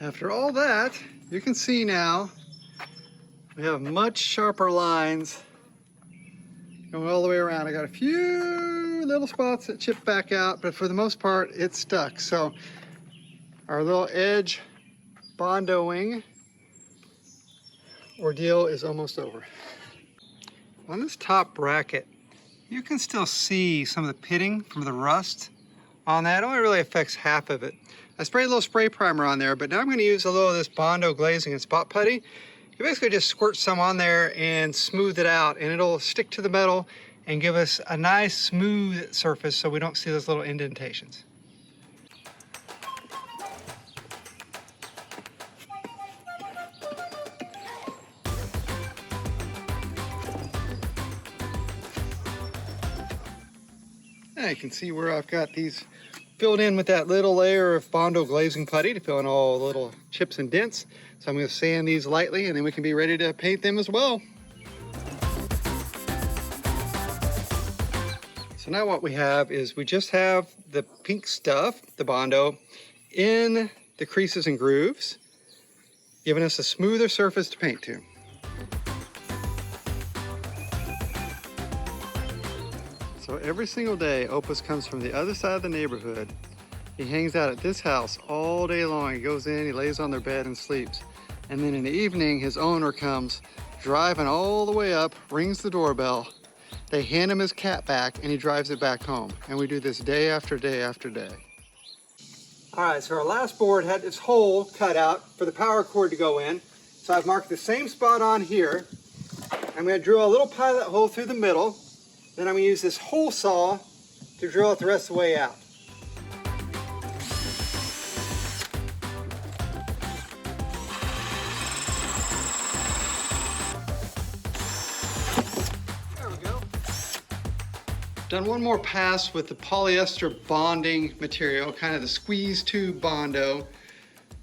[SPEAKER 1] After all that, you can see now we have much sharper lines going all the way around. I got a few little spots that chip back out, but for the most part, it's stuck. So our little edge bondoing ordeal is almost over. On this top bracket, you can still see some of the pitting from the rust on that. It only really affects half of it. I sprayed a little spray primer on there, but now I'm going to use a little of this Bondo glazing and spot putty. You basically just squirt some on there and smooth it out, and it'll stick to the metal and give us a nice smooth surface so we don't see those little indentations. And you can see where I've got these filled in with that little layer of Bondo glazing putty to fill in all the little chips and dents. So I'm going to sand these lightly, and then we can be ready to paint them as well. So now what we have is we just have the pink stuff, the Bondo, in the creases and grooves, giving us a smoother surface to paint to. So every single day, Opus comes from the other side of the neighborhood. He hangs out at this house all day long. He goes in, he lays on their bed and sleeps. And then in the evening, his owner comes driving all the way up, rings the doorbell. They hand him his cat back, and he drives it back home. And we do this day after day after day. All right, so our last board had this hole cut out for the power cord to go in. So I've marked the same spot on here. I'm going to drill a little pilot hole through the middle. Then I'm going to use this hole saw to drill it the rest of the way out. Done one more pass with the polyester bonding material, kind of the squeeze tube Bondo,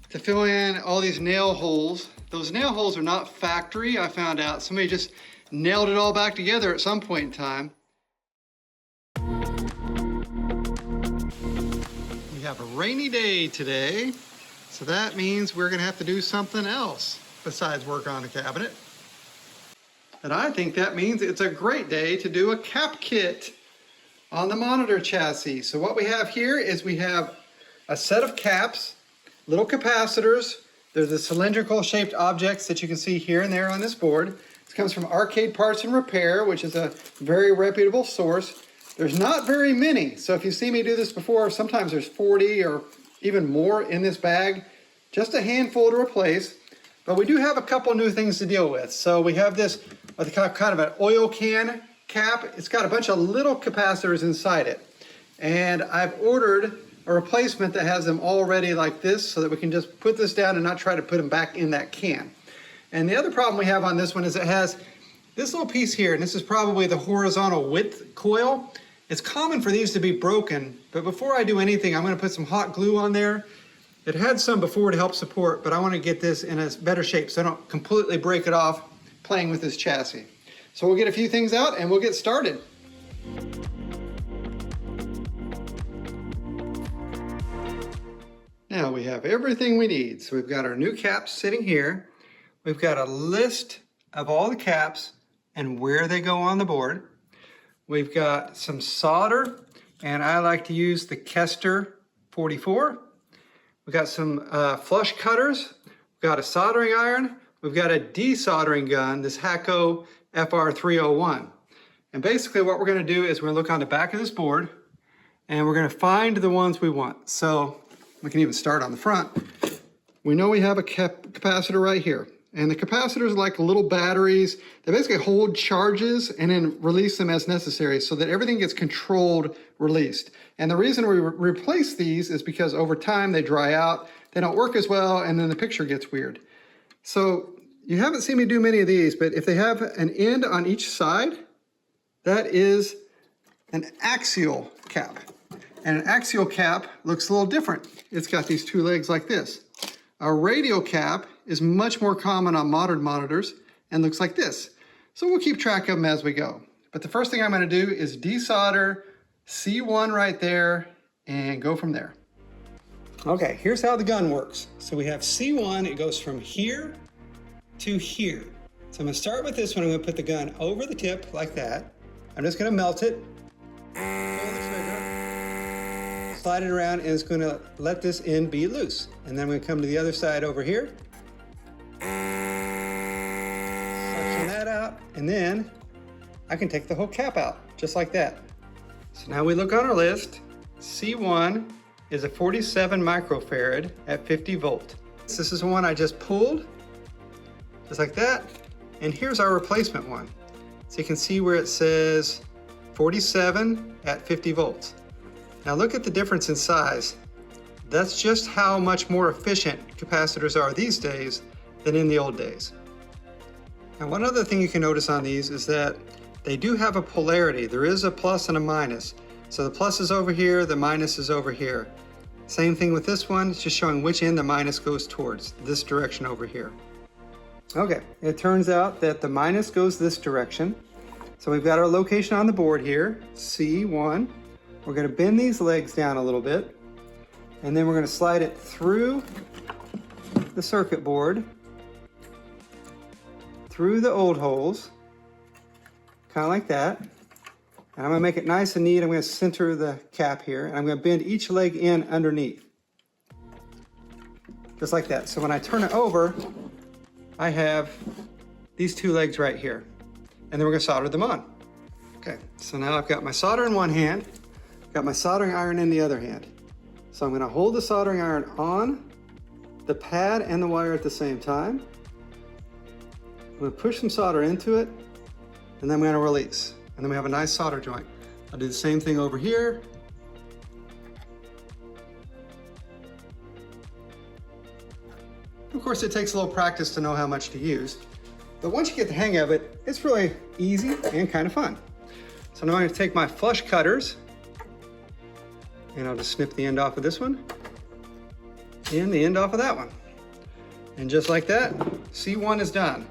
[SPEAKER 1] to fill in all these nail holes. Those nail holes are not factory, I found out. Somebody just nailed it all back together at some point in time. We have a rainy day today, so that means we're gonna have to do something else besides work on the cabinet. And I think that means it's a great day to do a cap kit on the monitor chassis. So what we have here is we have a set of caps, little capacitors. They're the cylindrical shaped objects that you can see here and there on this board. This comes from Arcade Parts and Repair, which is a very reputable source. There's not very many. So if you see me do this before, sometimes there's 40 or even more in this bag. Just a handful to replace. But we do have a couple new things to deal with. So we have this kind of an oil can cap. It's got a bunch of little capacitors inside it. And I've ordered a replacement that has them all ready like this so that we can just put this down and not try to put them back in that can. And the other problem we have on this one is it has this little piece here, and this is probably the horizontal width coil. It's common for these to be broken, but before I do anything, I'm gonna put some hot glue on there. It had some before to help support, but I want to get this in a better shape so I don't completely break it off playing with this chassis. So we'll get a few things out and we'll get started. Now we have everything we need. So we've got our new caps sitting here. We've got a list of all the caps and where they go on the board. We've got some solder, and I like to use the Kester 44. We've got some flush cutters, we've got a soldering iron, we've got a desoldering gun, this Hacko FR301. And basically what we're gonna do is we're gonna look on the back of this board and we're gonna find the ones we want. So we can even start on the front. We know we have a capacitor right here. And the capacitors are like little batteries. They basically hold charges and then release them as necessary so that everything gets controlled released. And the reason we replace these is because over time they dry out, they don't work as well, and then the picture gets weird. So you haven't seen me do many of these, but if they have an end on each side, that is an axial cap. And an axial cap looks a little different. It's got these two legs like this. A radial cap is much more common on modern monitors and looks like this. So we'll keep track of them as we go. But the first thing I'm going to do is desolder C1 right there and go from there. Okay, here's how the gun works. So we have C1, it goes from here to here. So I'm going to start with this one. I'm going to put the gun over the tip like that. I'm just going to melt it. Pull the trigger, slide it around, and it's going to let this end be loose. And then I'm going to come to the other side over here. Suction that out, and then I can take the whole cap out, just like that. So now we look on our list. C1 is a 47 microfarad at 50 volt. This is the one I just pulled, just like that. And here's our replacement one. So you can see where it says 47 at 50 volts. Now look at the difference in size. That's just how much more efficient capacitors are these days than in the old days. Now one other thing you can notice on these is that they do have a polarity. There is a plus and a minus. So the plus is over here, the minus is over here. Same thing with this one, it's just showing which end the minus goes towards, this direction over here. Okay, it turns out that the minus goes this direction. So we've got our location on the board here, C1. We're gonna bend these legs down a little bit, and then we're gonna slide it through the circuit board, through the old holes, kind of like that. And I'm gonna make it nice and neat. I'm gonna center the cap here, and I'm gonna bend each leg in underneath. Just like that. So when I turn it over, I have these two legs right here. And then we're gonna solder them on. Okay, so now I've got my solder in one hand, got my soldering iron in the other hand. So I'm gonna hold the soldering iron on the pad and the wire at the same time. I'm gonna push some solder into it, and then I'm gonna release. And then we have a nice solder joint. I'll do the same thing over here. Of course, it takes a little practice to know how much to use, but once you get the hang of it, it's really easy and kind of fun. So now I'm going to take my flush cutters and I'll just snip the end off of this one and the end off of that one. And just like that, C1 is done.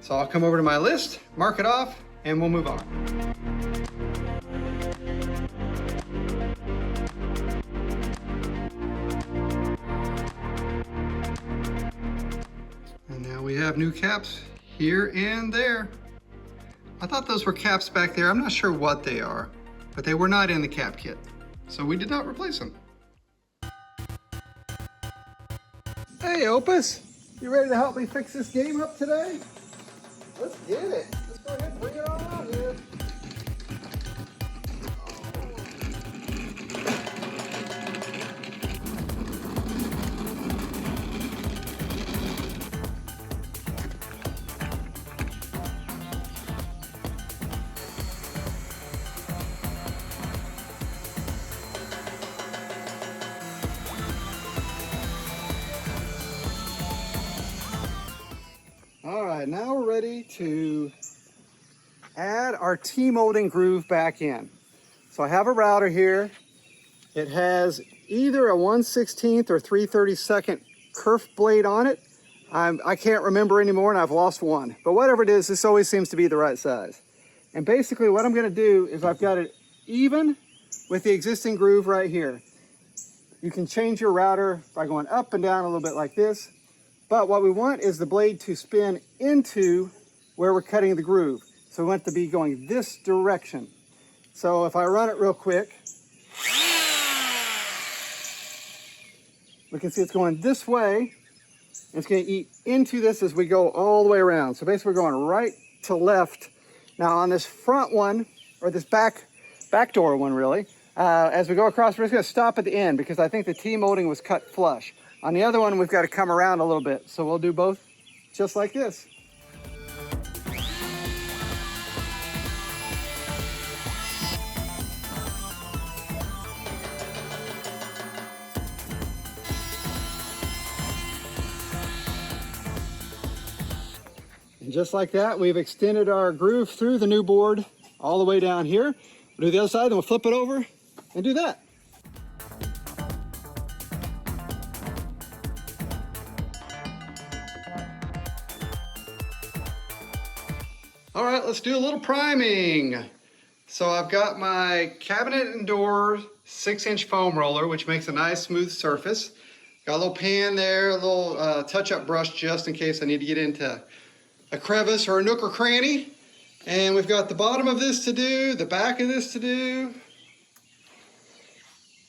[SPEAKER 1] So I'll come over to my list, mark it off, and we'll move on. And now we have new caps here and there. I thought those were caps back there. I'm not sure what they are, but they were not in the cap kit. So we did not replace them. Hey Opus, you ready to help me fix this game up today? Let's get it. Let's go ahead and bring it on out here. All right, now we're ready to add our T-molding groove back in. So I have a router here. It has either a 1/16 or 3/32 kerf blade on it. I can't remember anymore and I've lost one. But whatever it is, this always seems to be the right size. And basically what I'm gonna do is I've got it even with the existing groove right here. You can change your router by going up and down a little bit like this. But what we want is the blade to spin into where we're cutting the groove. So we want it to be going this direction. So if I run it real quick, we can see it's going this way. And it's going to eat into this as we go all the way around. So basically we're going right to left. Now on this front one, or this back door one really, as we go across, we're just going to stop at the end because I think the T-molding was cut flush. On the other one, we've got to come around a little bit. So we'll do both just like this. And just like that, we've extended our groove through the new board all the way down here. We'll do the other side, then we'll flip it over and do that. All right, let's do a little priming. So I've got my cabinet and door 6-inch foam roller, which makes a nice smooth surface. Got a little pan there, a little touch-up brush just in case I need to get into a crevice or a nook or cranny. And we've got the bottom of this to do, the back of this to do.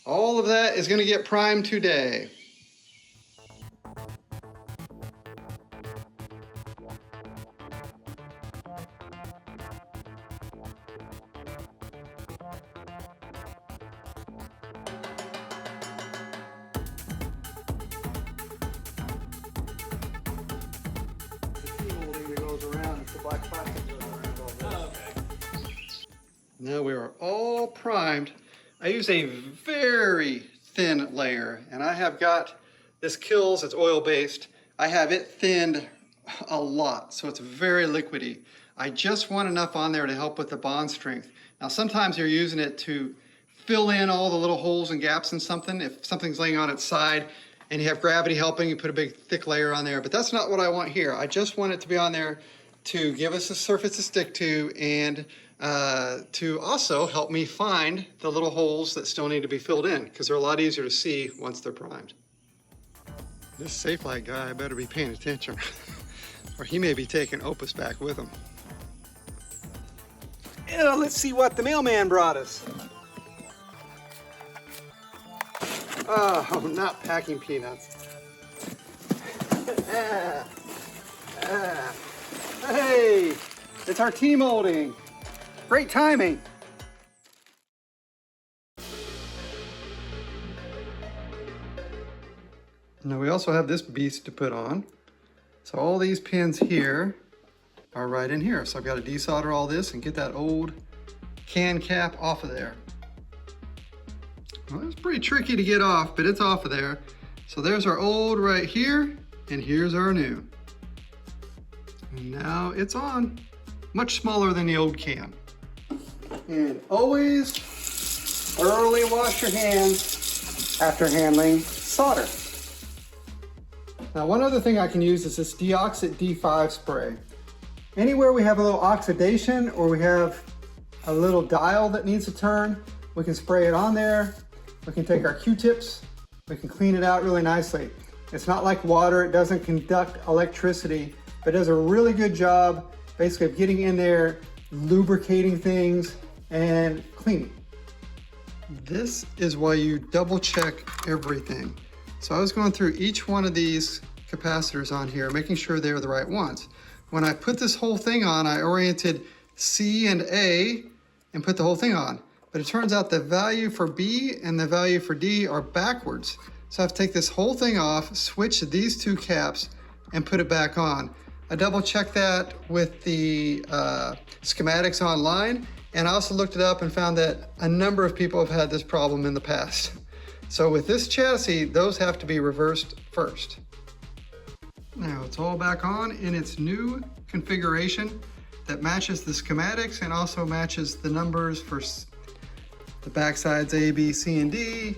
[SPEAKER 1] All of that is gonna get primed today. Now we are all primed. I use a very thin layer, and I have got this Kills, it's oil-based. I have it thinned a lot, so it's very liquidy. I just want enough on there to help with the bond strength. Now sometimes you're using it to fill in all the little holes and gaps in something. If something's laying on its side and you have gravity helping, you put a big thick layer on there, but that's not what I want here. I just want it to be on there to give us a surface to stick to and to also help me find the little holes that still need to be filled in because they're a lot easier to see once they're primed. This Safe Light guy better be paying attention or he may be taking Opus back with him. Yeah, let's see what the mailman brought us. Oh, not packing peanuts. Hey, it's our T-molding. Great timing. Now we also have this beast to put on. So all these pins here are right in here. So I've got to desolder all this and get that old can cap off of there. Well, it's pretty tricky to get off, but it's off of there. So there's our old right here, and here's our new. And now it's on. Much smaller than the old can. And always thoroughly wash your hands after handling solder. Now, one other thing I can use is this Deoxit D5 spray. Anywhere we have a little oxidation or we have a little dial that needs to turn, we can spray it on there. We can take our Q-tips, we can clean it out really nicely. It's not like water, it doesn't conduct electricity, but it does a really good job basically of getting in there, lubricating things, and cleaning. This is why you double check everything. So I was going through each one of these capacitors on here, making sure they were the right ones. When I put this whole thing on, I oriented C and A and put the whole thing on. But it turns out the value for B and the value for D are backwards. So I have to take this whole thing off, switch these two caps, and put it back on. I double checked that with the schematics online, and I also looked it up and found that a number of people have had this problem in the past. So with this chassis, those have to be reversed first. Now it's all back on in its new configuration that matches the schematics and also matches the numbers for the backsides A, B, C, and D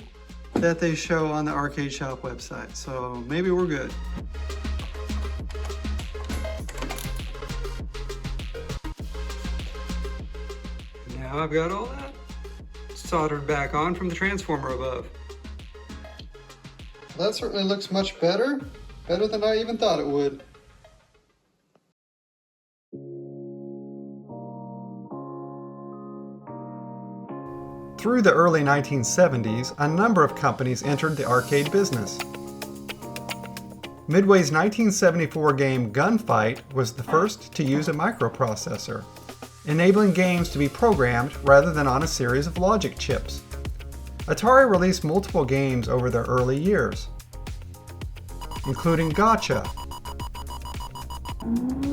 [SPEAKER 1] that they show on the Arcade Shop website. So maybe we're good. Now I've got all that soldered back on from the transformer above. That certainly looks much better. Better than I even thought it would. Through the early 1970s, a number of companies entered the arcade business. Midway's 1974 game Gunfight was the first to use a microprocessor, enabling games to be programmed rather than on a series of logic chips. Atari released multiple games over their early years, including Gotcha,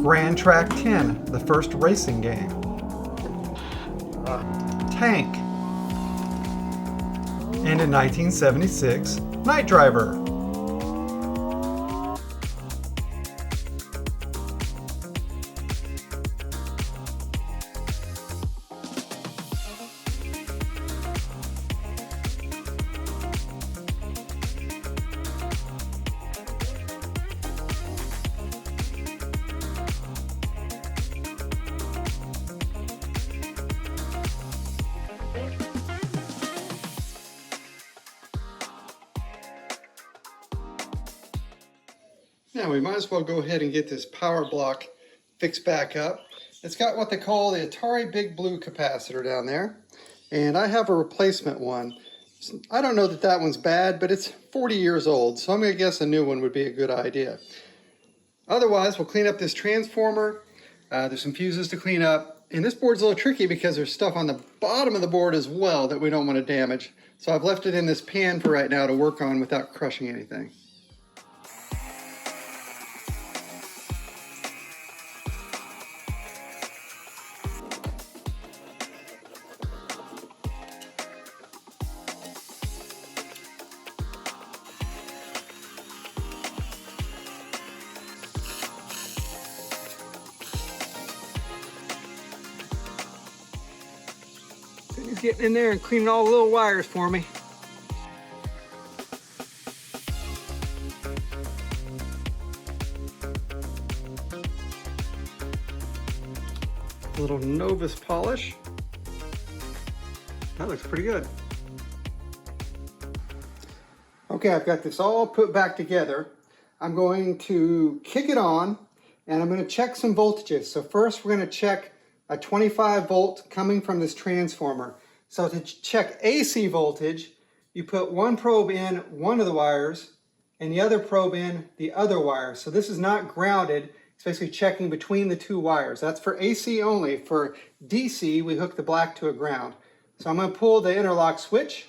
[SPEAKER 1] Grand Track 10, the first racing game, Tank, and in 1976, Night Driver. Now we might as well go ahead and get this power block fixed back up. It's got what they call the Atari Big Blue capacitor down there, and I have a replacement one. I don't know that that one's bad, but it's 40 years old, so I'm going to guess a new one would be a good idea. Otherwise, we'll clean up this transformer. There's some fuses to clean up, and this board's a little tricky because there's stuff on the bottom of the board as well that we don't want to damage. So I've left it in this pan for right now to work on without crushing anything. He's getting in there and cleaning all the little wires for me. A little Novus polish. That looks pretty good. Okay, I've got this all put back together. I'm going to kick it on and I'm going to check some voltages. So first we're going to check a 25 volt coming from this transformer. So to check AC voltage, you put one probe in one of the wires and the other probe in the other wire. So this is not grounded. It's basically checking between the two wires. That's for AC only. For DC, we hook the black to a ground. So I'm going to pull the interlock switch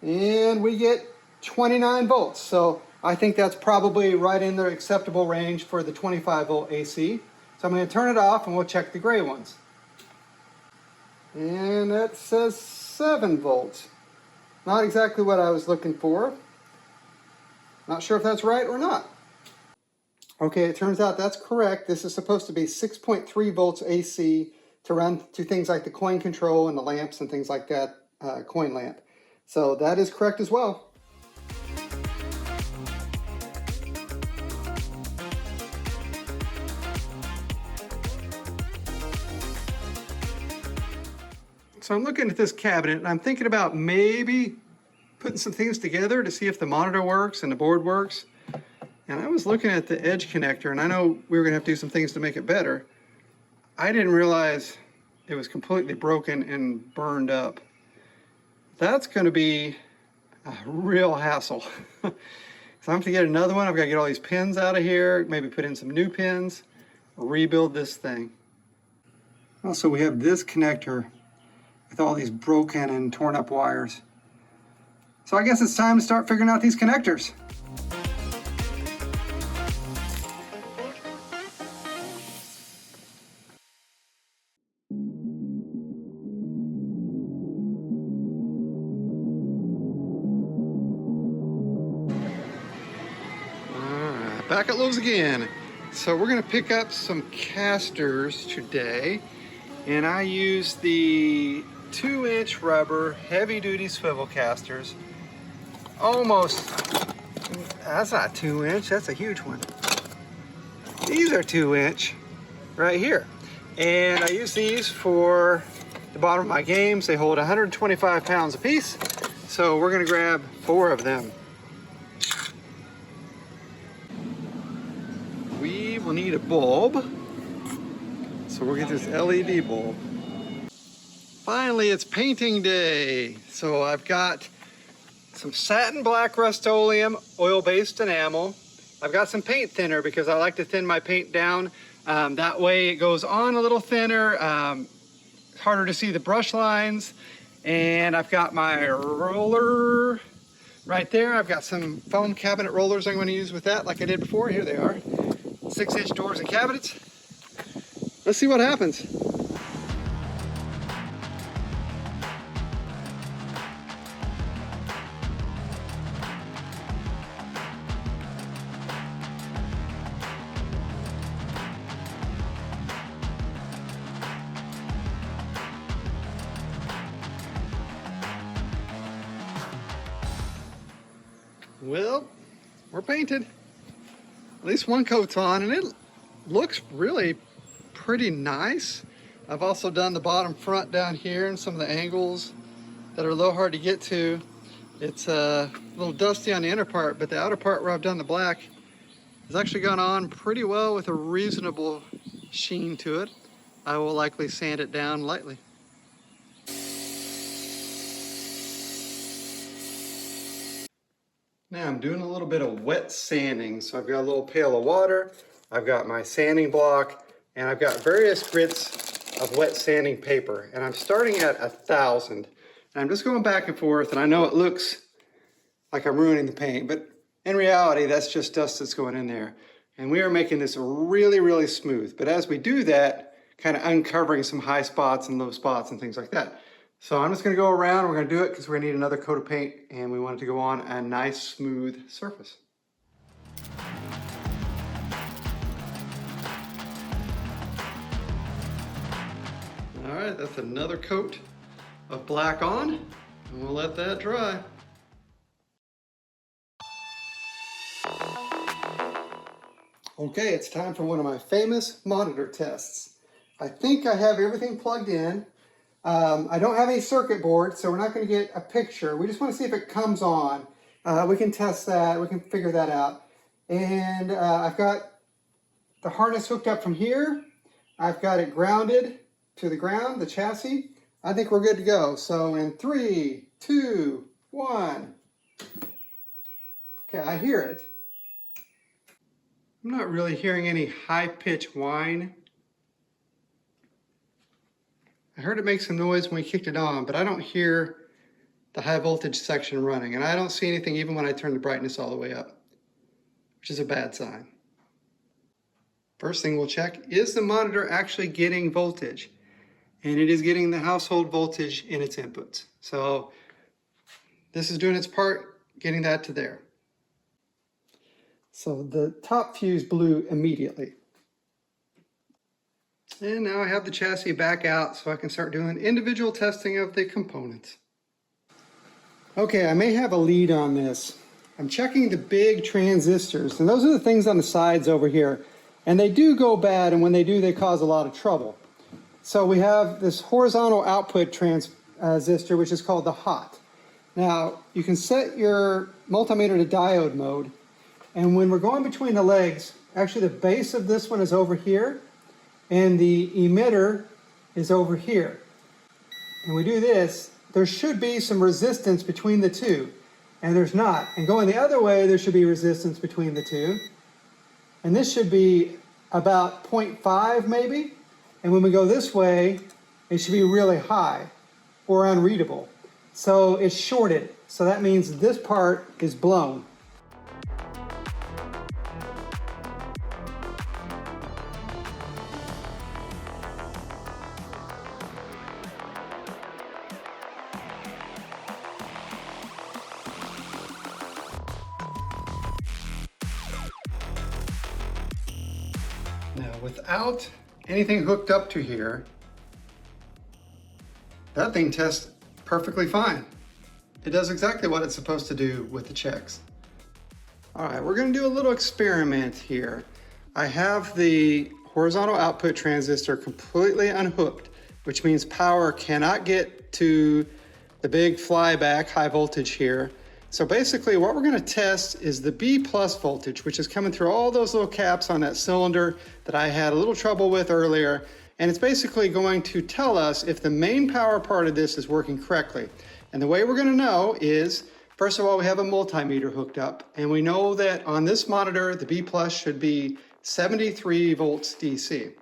[SPEAKER 1] and we get 29 volts. So I think that's probably right in the acceptable range for the 25 volt AC. So I'm going to turn it off and we'll check the gray ones. And that says 7 volts. Not exactly what I was looking for. Not sure if that's right or not. Okay, it turns out that's correct. This is supposed to be 6.3 volts AC to run to things like the coin control and the lamps and things like that, coin lamp. So that is correct as well. So I'm looking at this cabinet and I'm thinking about maybe putting some things together to see if the monitor works and the board works. And I was looking at the edge connector, and I know we were gonna have to do some things to make it better. I didn't realize it was completely broken and burned up. That's gonna be a real hassle. So I'm gonna get another one. I've gotta get all these pins out of here, maybe put in some new pins, rebuild this thing. Also, we have this connector with all these broken and torn up wires. So I guess it's time to start figuring out these connectors. Alright, back at Lowe's again. So we're gonna pick up some casters today, and I use the 2-inch rubber heavy-duty swivel casters. Almost, that's not 2-inch, that's a huge one. These are 2-inch right here. And I use these for the bottom of my games. They hold 125 pounds a piece. So we're gonna grab 4 of them. We will need a bulb. So we'll get this LED bulb. Finally, it's painting day. So I've got some satin black Rust-Oleum oil-based enamel. I've got some paint thinner because I like to thin my paint down. That way it goes on a little thinner, it's harder to see the brush lines. And I've got my roller right there. I've got some foam cabinet rollers I'm going to use with that like I did before. Here they are. 6-inch doors and cabinets. Let's see what happens. Well, we're painted. At least one coat's on, and it looks really pretty nice. I've also done the bottom front down here and some of the angles that are a little hard to get to. It's a little dusty on the inner part, but the outer part where I've done the black has actually gone on pretty well with a reasonable sheen to it. I will likely sand it down lightly. Now I'm doing a little bit of wet sanding. So I've got a little pail of water, I've got my sanding block, and I've got various grits of wet sanding paper. And I'm starting at 1,000. And I'm just going back and forth, and I know it looks like I'm ruining the paint, but in reality, that's just dust that's going in there. And we are making this really, really smooth. But as we do that, kind of uncovering some high spots and low spots and things like that. So I'm just gonna go around, we're gonna do it because we're gonna need another coat of paint, and we want it to go on a nice smooth surface. All right, that's another coat of black on, and we'll let that dry. Okay, it's time for one of my famous monitor tests. I think I have everything plugged in. I don't have any circuit board, so we're not going to get a picture. We just want to see if it comes on. We can test that. We can figure that out. And I've got the harness hooked up from here. I've got it grounded to the ground, the chassis. I think we're good to go. So in 3, 2, 1. Okay, I hear it. I'm not really hearing any high-pitched whine. I heard it make some noise when we kicked it on, but I don't hear the high voltage section running, and I don't see anything even when I turn the brightness all the way up, which is a bad sign. First thing we'll check, is the monitor actually getting voltage? And it is getting the household voltage in its inputs. So this is doing its part, getting that to there. So the top fuse blew immediately. And now I have the chassis back out so I can start doing individual testing of the components. Okay, I may have a lead on this. I'm checking the big transistors, and those are the things on the sides over here. And they do go bad, and when they do, they cause a lot of trouble. So we have this horizontal output transistor, which is called the hot. Now, you can set your multimeter to diode mode, and when we're going between the legs, actually the base of this one is over here, and the emitter is over here. And we do this, there should be some resistance between the two, and there's not. And going the other way, there should be resistance between the two. And this should be about 0.5 maybe. And when we go this way, it should be really high or unreadable. So it's shorted. So that means this part is blown. Now, without anything hooked up to here, that thing tests perfectly fine. It does exactly what it's supposed to do with the checks. All right, we're gonna do a little experiment here. I have the horizontal output transistor completely unhooked, which means power cannot get to the big flyback high voltage here. So basically what we're gonna test is the B plus voltage, which is coming through all those little caps on that cylinder that I had a little trouble with earlier. And it's basically going to tell us if the main power part of this is working correctly. And the way we're gonna know is, first of all, we have a multimeter hooked up, and we know that on this monitor, the B plus should be 73 volts DC.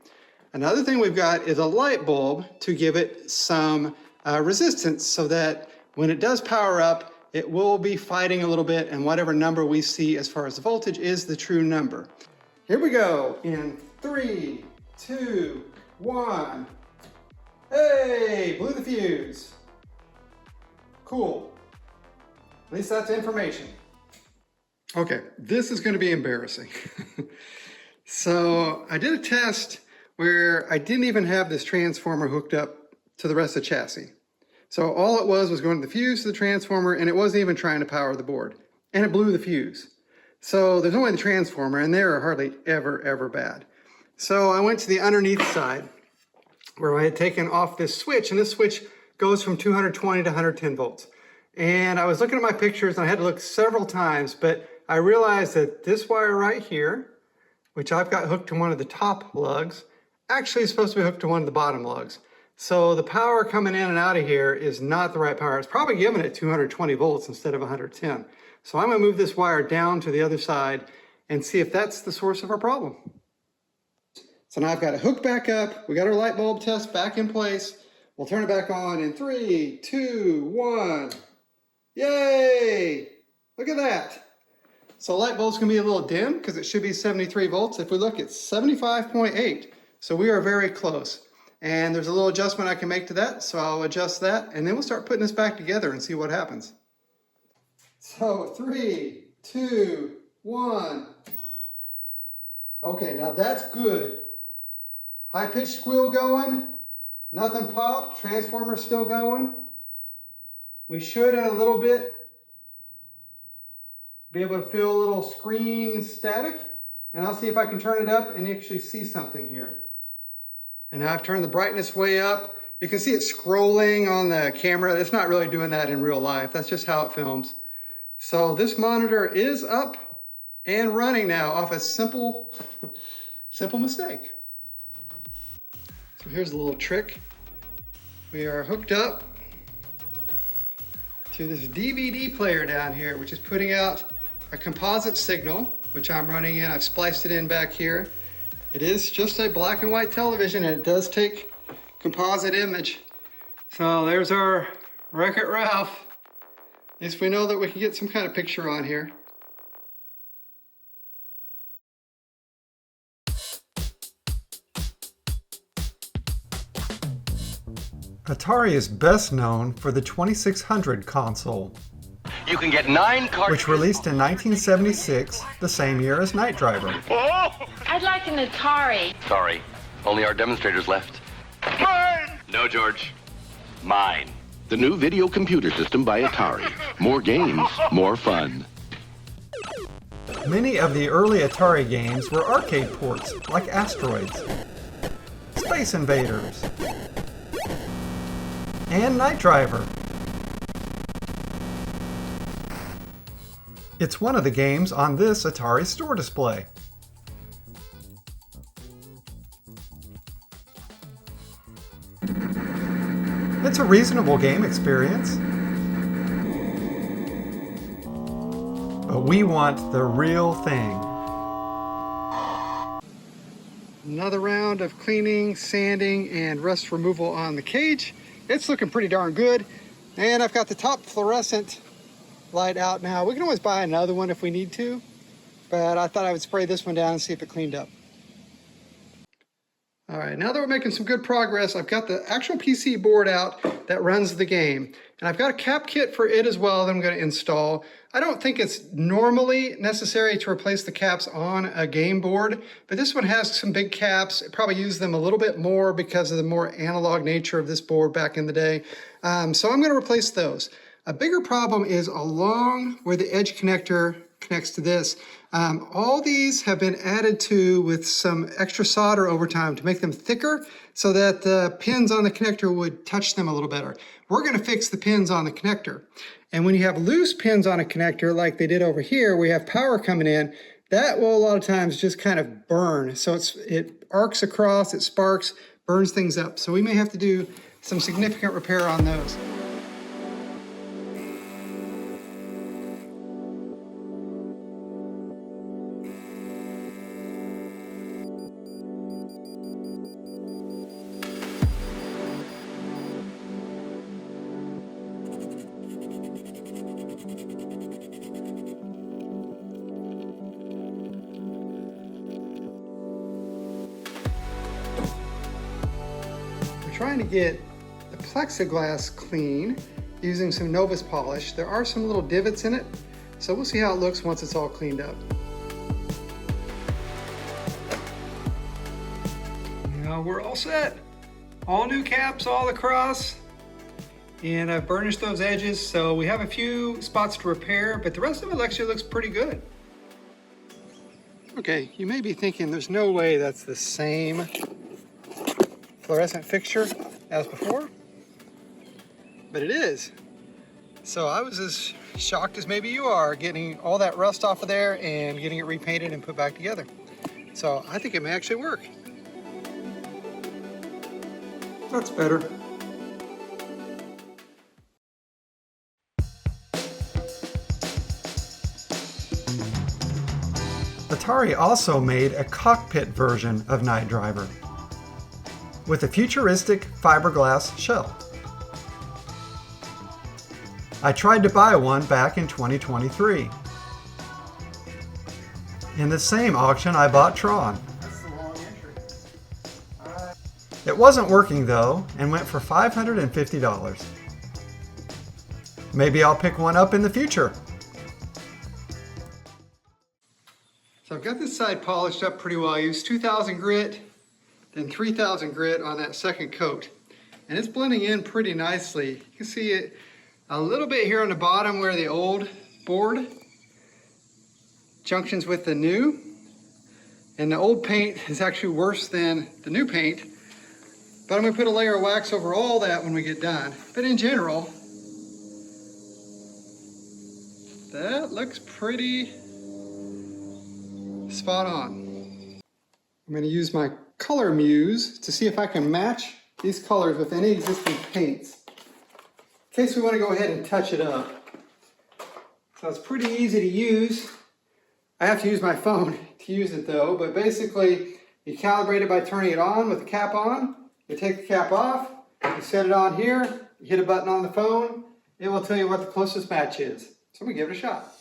[SPEAKER 1] Another thing we've got is a light bulb to give it some resistance so that when it does power up, it will be fighting a little bit, and whatever number we see as far as the voltage is the true number. Here we go in 3, 2, 1. Hey, blew the fuse. Cool. At least that's information. Okay, this is going to be embarrassing. So I did a test where I didn't even have this transformer hooked up to the rest of the chassis. So all it was going to the fuse to the transformer, and it wasn't even trying to power the board. And it blew the fuse. So there's only the transformer, and they are hardly ever bad. So I went to the underneath side where I had taken off this switch, and this switch goes from 220 to 110 volts. And I was looking at my pictures, and I had to look several times, but I realized that this wire right here, which I've got hooked to one of the top lugs, actually is supposed to be hooked to one of the bottom lugs. So the power coming in and out of here is not the right power. It's probably giving it 220 volts instead of 110. So I'm gonna move this wire down to the other side and see if that's the source of our problem. So now I've got it hooked back up. We got our light bulb test back in place. We'll turn it back on in 3, 2, 1. Yay! Look at that. So light bulb's gonna be a little dim because it should be 73 volts. If we look, it's 75.8. So we are very close. And there's a little adjustment I can make to that, so I'll adjust that, and then we'll start putting this back together and see what happens. So 3, 2, 1. Okay, now that's good. High-pitched squeal going, nothing popped, transformer still going. We should in a little bit be able to feel a little screen static, and I'll see if I can turn it up and actually see something here. And now I've turned the brightness way up. You can see it scrolling on the camera. It's not really doing that in real life. That's just how it films. So this monitor is up and running now off a simple mistake. So here's a little trick. We are hooked up to this DVD player down here, which is putting out a composite signal, which I'm running in. I've spliced it in back here. It is just a black and white television, and it does take composite image. So there's our Wreck-It Ralph. At least we know that we can get some kind of picture on here. Atari is best known for the 2600 console.
[SPEAKER 5] You can get 9 cartridges.
[SPEAKER 1] Which released in 1976, the same year as Night Driver.
[SPEAKER 5] Oh!
[SPEAKER 6] I'd like an Atari.
[SPEAKER 5] Sorry, Only our demonstrators left. Mine! No, George. Mine.
[SPEAKER 6] The new video computer system by Atari. More games, more fun.
[SPEAKER 1] Many of the early Atari games were arcade ports, like Asteroids, Space Invaders, and Night Driver. It's one of the games on this Atari store display. It's a reasonable game experience. But we want the real thing. Another round of cleaning, sanding, and rust removal on the cage. It's looking pretty darn good. And I've got the top fluorescent light out now. We can always buy another one if we need to, but I thought I would spray this one down and see if it cleaned up. All right, now that we're making some good progress, I've got the actual PC board out that runs the game. And I've got a cap kit for it as well that I'm going to install. I don't think it's normally necessary to replace the caps on a game board, but this one has some big caps. I probably use them a little bit more because of the more analog nature of this board back in the day. So I'm going to replace those. A bigger problem is along where the edge connector connects to this. All these have been added to with some extra solder over time to make them thicker so that the pins on the connector would touch them a little better. We're going to fix the pins on the connector. And when you have loose pins on a connector like they did over here, we have power coming in, that will a lot of times just kind of burn. So it arcs across, it sparks, burns things up. So we may have to do some significant repair on those. Trying to get the plexiglass clean using some Novus polish. There are some little divots in it, so we'll see how it looks once it's all cleaned up. Now we're all set. All new caps all across, and I've burnished those edges, so we have a few spots to repair, but the rest of it actually looks pretty good. Okay, you may be thinking there's no way that's the same fluorescent fixture as before, but it is. So I was as shocked as maybe you are getting all that rust off of there and getting it repainted and put back together. So I think it may actually work. That's better. Atari also made a cockpit version of Night Driver with a futuristic fiberglass shell. I tried to buy one back in 2023. In the same auction, I bought Tron. That's the wrong entry. It wasn't working though, and went for $550. Maybe I'll pick one up in the future. So I've got this side polished up pretty well. I used 2000 grit, then 3000 grit on that second coat. And it's blending in pretty nicely. You can see it a little bit here on the bottom where the old board junctions with the new. And the old paint is actually worse than the new paint. But I'm gonna put a layer of wax over all that when we get done. But in general, that looks pretty spot on. I'm going to use my color muse to see if I can match these colors with any existing paints in case we want to go ahead and touch it up. So it's pretty easy to use. I have to use my phone to use it though, but basically you calibrate it by turning it on with the cap on. You take the cap off, you set it on here, you hit a button on the phone, it will tell you what the closest match is. So we give it a shot.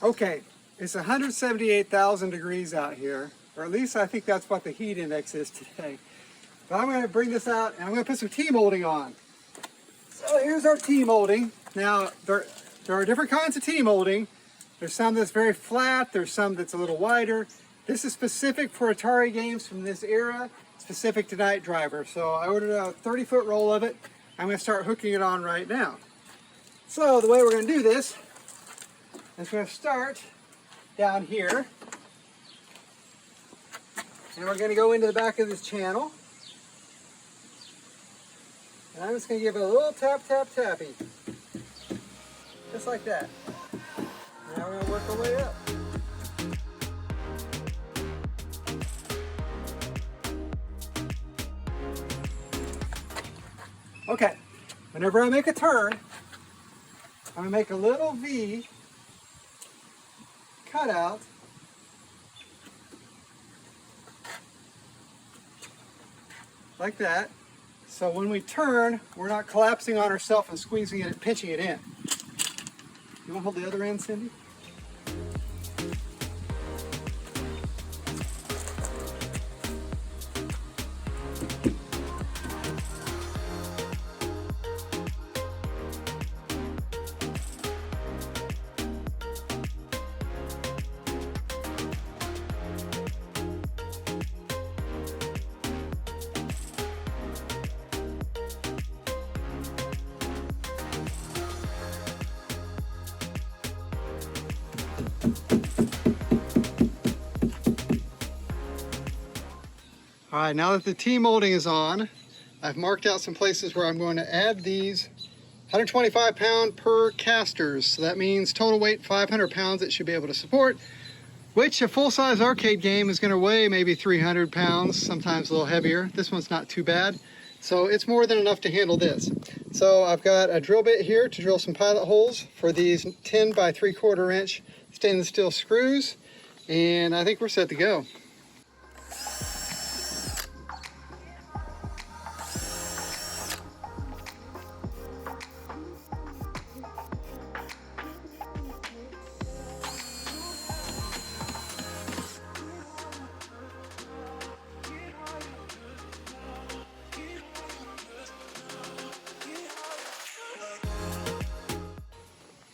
[SPEAKER 1] Okay, it's 178,000 degrees out here, Or at least I think that's what the heat index is today. But I'm going to bring this out and I'm going to put some T-molding on. So here's our T-molding. Now, there are different kinds of T-molding. There's some that's very flat, there's some that's a little wider. This is specific for Atari games from this era, specific to Night Driver. So I ordered a 30-foot roll of it. I'm going to start hooking it on right now. So the way we're going to do this is we're going to start down here. And we're going to go into the back of this channel. And I'm just going to give it a little tap, tap, tappy. Just like that. Now we're going to work our way up. Okay, whenever I make a turn, I'm going to make a little V cutout like that. So when we turn, we're not collapsing on ourselves and squeezing it and pinching it in. You want to hold the other end, Cindy? All right, now that the T-molding is on, I've marked out some places where I'm going to add these 125 pound per casters. So that means total weight 500 pounds it should be able to support, which a full-size arcade game is going to weigh maybe 300 pounds, sometimes a little heavier. This one's not too bad. So it's more than enough to handle this. So I've got a drill bit here to drill some pilot holes for these 10 by 3/4 inch stainless steel screws. And I think we're set to go.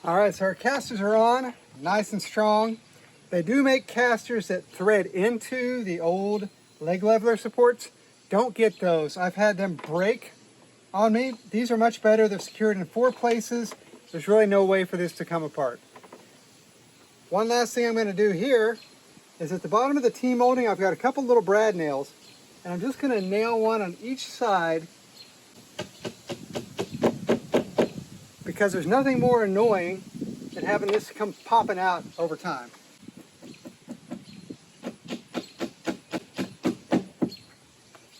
[SPEAKER 1] All right, so our casters are on, nice and strong. They do make casters that thread into the old leg leveler supports. Don't get those. I've had them break on me. These are much better. They're secured in 4 places. There's really no way for this to come apart. One last thing I'm going to do here is at the bottom of the T-molding, I've got a couple little brad nails, and I'm just going to nail one on each side because there's nothing more annoying than having this come popping out over time.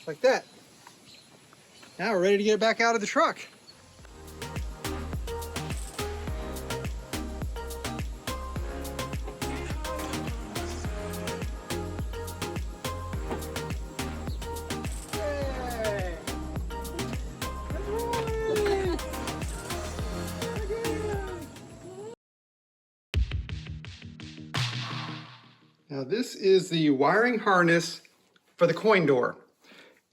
[SPEAKER 1] Like that. Now we're ready to get it back out of the truck. Now this is the wiring harness for the coin door.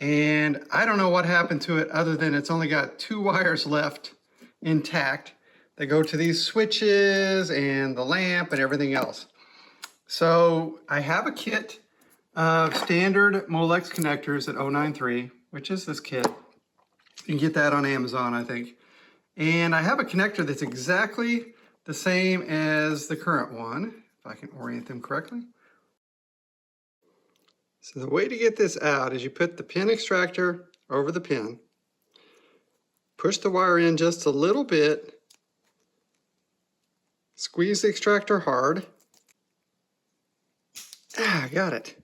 [SPEAKER 1] And I don't know what happened to it other than it's only got 2 wires left intact that go to these switches and the lamp and everything else. So I have a kit of standard Molex connectors at 093, which is this kit. You can get that on Amazon, I think. And I have a connector that's exactly the same as the current one, if I can orient them correctly. So the way to get this out is you put the pin extractor over the pin, push the wire in just a little bit, squeeze the extractor hard. I got it.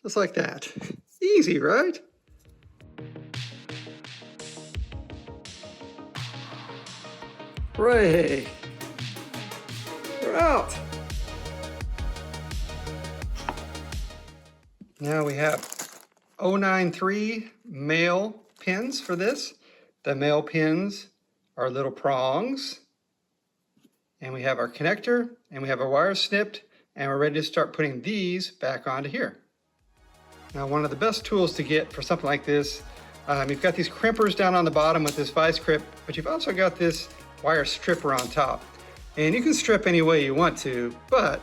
[SPEAKER 1] Just like that. Easy, right? Hooray! We're out! Now we have 093 male pins for this. The male pins are little prongs. And we have our connector, and we have our wires snipped And we're ready to start putting these back onto here. Now, one of the best tools to get for something like this, you've got these crimpers down on the bottom with this vice grip, but you've also got this wire stripper on top. And you can strip any way you want to, but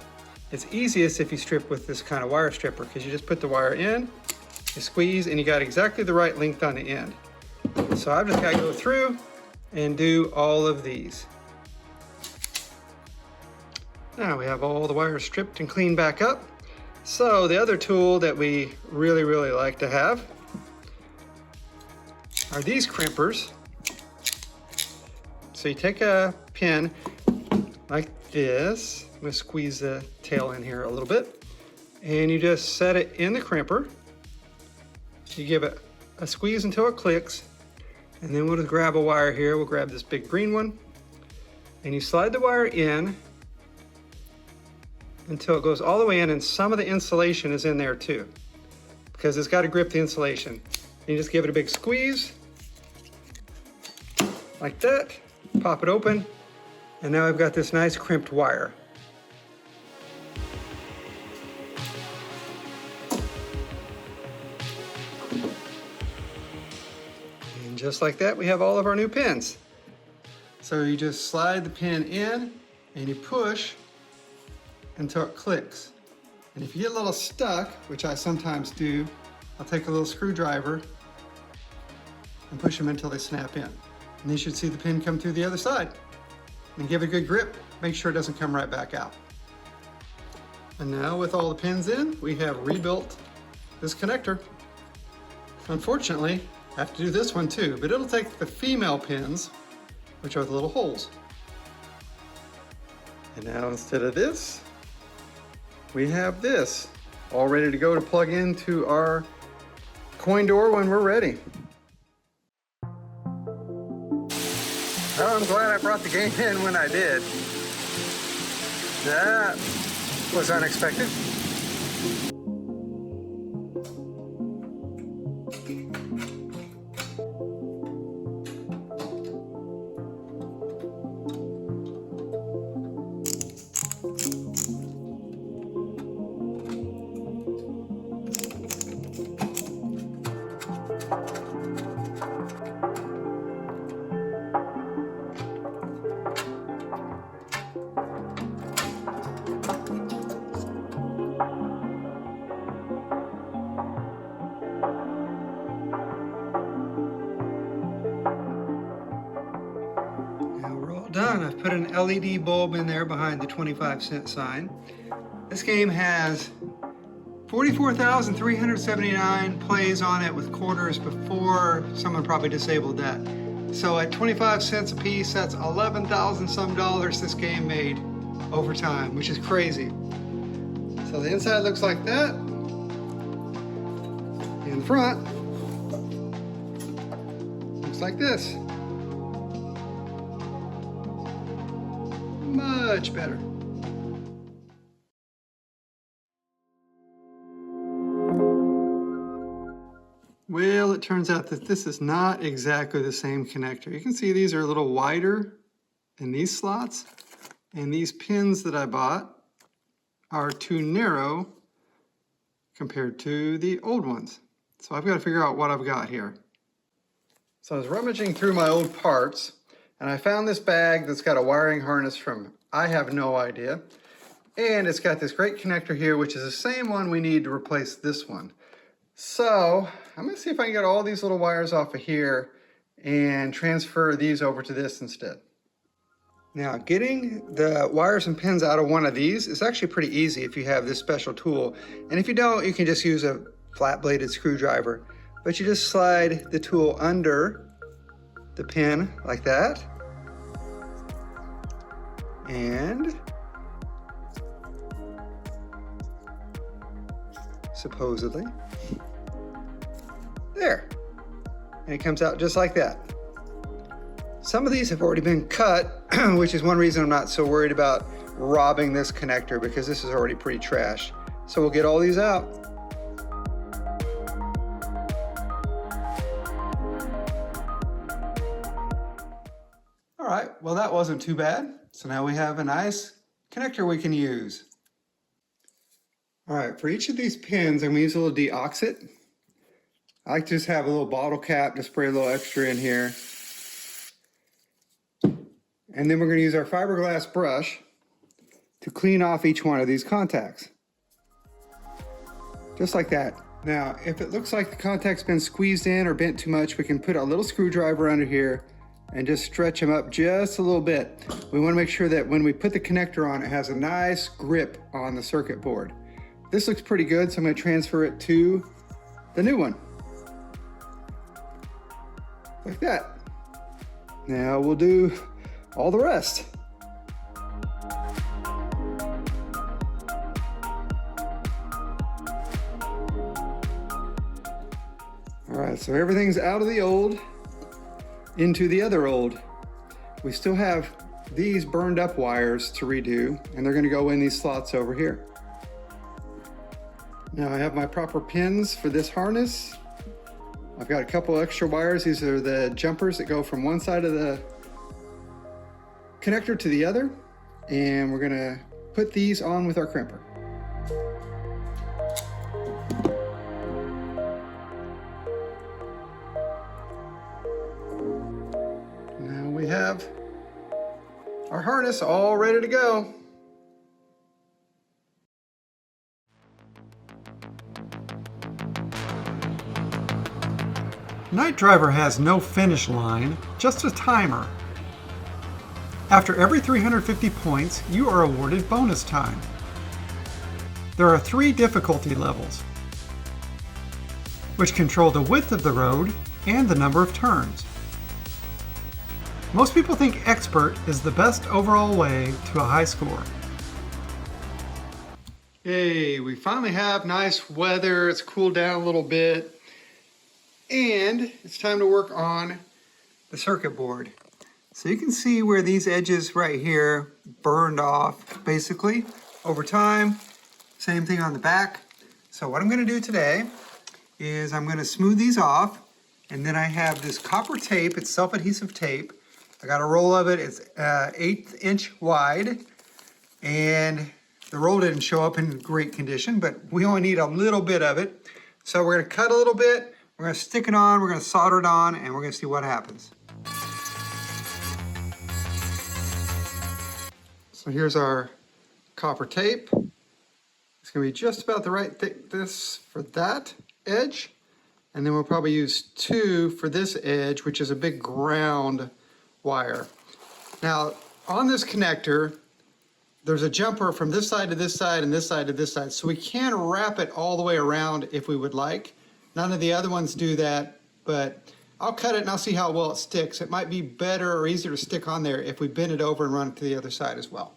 [SPEAKER 1] it's easiest if you strip with this kind of wire stripper, because you just put the wire in, you squeeze, and you got exactly the right length on the end. So I've just got to go through and do all of these. Now we have all the wires stripped and cleaned back up. So the other tool that we really like to have are these crimpers. So you take a pin like this. I'm going to squeeze the tail in here a little bit. And you just set it in the crimper. You give it a squeeze until it clicks. And then we'll just grab a wire here. We'll grab this big green one. And you slide the wire in until it goes all the way in, and some of the insulation is in there too, because it's got to grip the insulation. And you just give it a big squeeze like that, pop it open, and now I've got this nice crimped wire. And just like that, we have all of our new pins. So you just slide the pin in and you push until it clicks. And if you get a little stuck, which I sometimes do, I'll take a little screwdriver and push them until they snap in. And you should see the pin come through the other side. And give it a good grip, make sure it doesn't come right back out. And now with all the pins in, we have rebuilt this connector. Unfortunately, I have to do this one too, but it'll take the female pins, which are the little holes. And now instead of this, we have this all ready to go to plug into our coin door when we're ready. Oh, I'm glad I brought the game in when I did. That was unexpected. Done. I've put an LED bulb in there behind the 25-cent sign. This game has 44,379 plays on it with quarters before someone probably disabled that. So at 25 cents a piece, that's 11,000 some dollars this game made over time, which is crazy. So the inside looks like that. In front, looks like this. Much better. Well, it turns out that this is not exactly the same connector. You can see these are a little wider in these slots, and these pins that I bought are too narrow compared to the old ones. So I've got to figure out what I've got here. So I was rummaging through my old parts, and I found this bag that's got a wiring harness from I have no idea. And it's got this great connector here, which is the same one we need to replace this one. So I'm going to see if I can get all these little wires off of here and transfer these over to this instead. Now, getting the wires and pins out of one of these is actually pretty easy if you have this special tool. And if you don't, you can just use a flat-bladed screwdriver. But you just slide the tool under the pin like that. And supposedly there. And it comes out just like that. Some of these have already been cut, which is one reason I'm not so worried about robbing this connector, because this is already pretty trash. So we'll get all these out. All right, well that wasn't too bad. So now we have a nice connector we can use. All right, for each of these pins, I'm gonna use a little deoxit. I like to just have a little bottle cap to spray a little extra in here. And then we're gonna use our fiberglass brush to clean off each one of these contacts. Just like that. Now, if it looks like the contact's been squeezed in or bent too much, we can put a little screwdriver under here and just stretch them up just a little bit. We wanna make sure that when we put the connector on, it has a nice grip on the circuit board. This looks pretty good, so I'm gonna transfer it to the new one. Like that. Now we'll do all the rest. All right, so everything's out of the old, into the other old. We still have these burned up wires to redo, and they're gonna go in these slots over here. Now I have my proper pins for this harness. I've got a couple extra wires. These are the jumpers that go from one side of the connector to the other. And we're gonna put these on with our crimper. Now we have our harness all ready to go. Night Driver has no finish line, just a timer. After every 350 points, you are awarded bonus time. There are 3 difficulty levels, which control the width of the road and the number of turns. Most people think Expert is the best overall way to a high score. Yay, we finally have nice weather. It's cooled down a little bit. And it's time to work on the circuit board. So you can see where these edges right here burned off basically over time. Same thing on the back. So what I'm gonna do today is I'm gonna smooth these off, and then I have this copper tape, it's self-adhesive tape. I got a roll of it, it's 1/8 inch wide, and the roll didn't show up in great condition, but we only need a little bit of it. So we're gonna cut a little bit, we're gonna stick it on, we're gonna solder it on, and we're gonna see what happens. So here's our copper tape. It's gonna be just about the right thickness for that edge. And then we'll probably use 2 for this edge, which is a big ground wire. Now, on this connector, there's a jumper from this side to this side and this side to this side. So we can wrap it all the way around if we would like. None of the other ones do that, but I'll cut it and I'll see how well it sticks. It might be better or easier to stick on there if we bend it over and run it to the other side as well.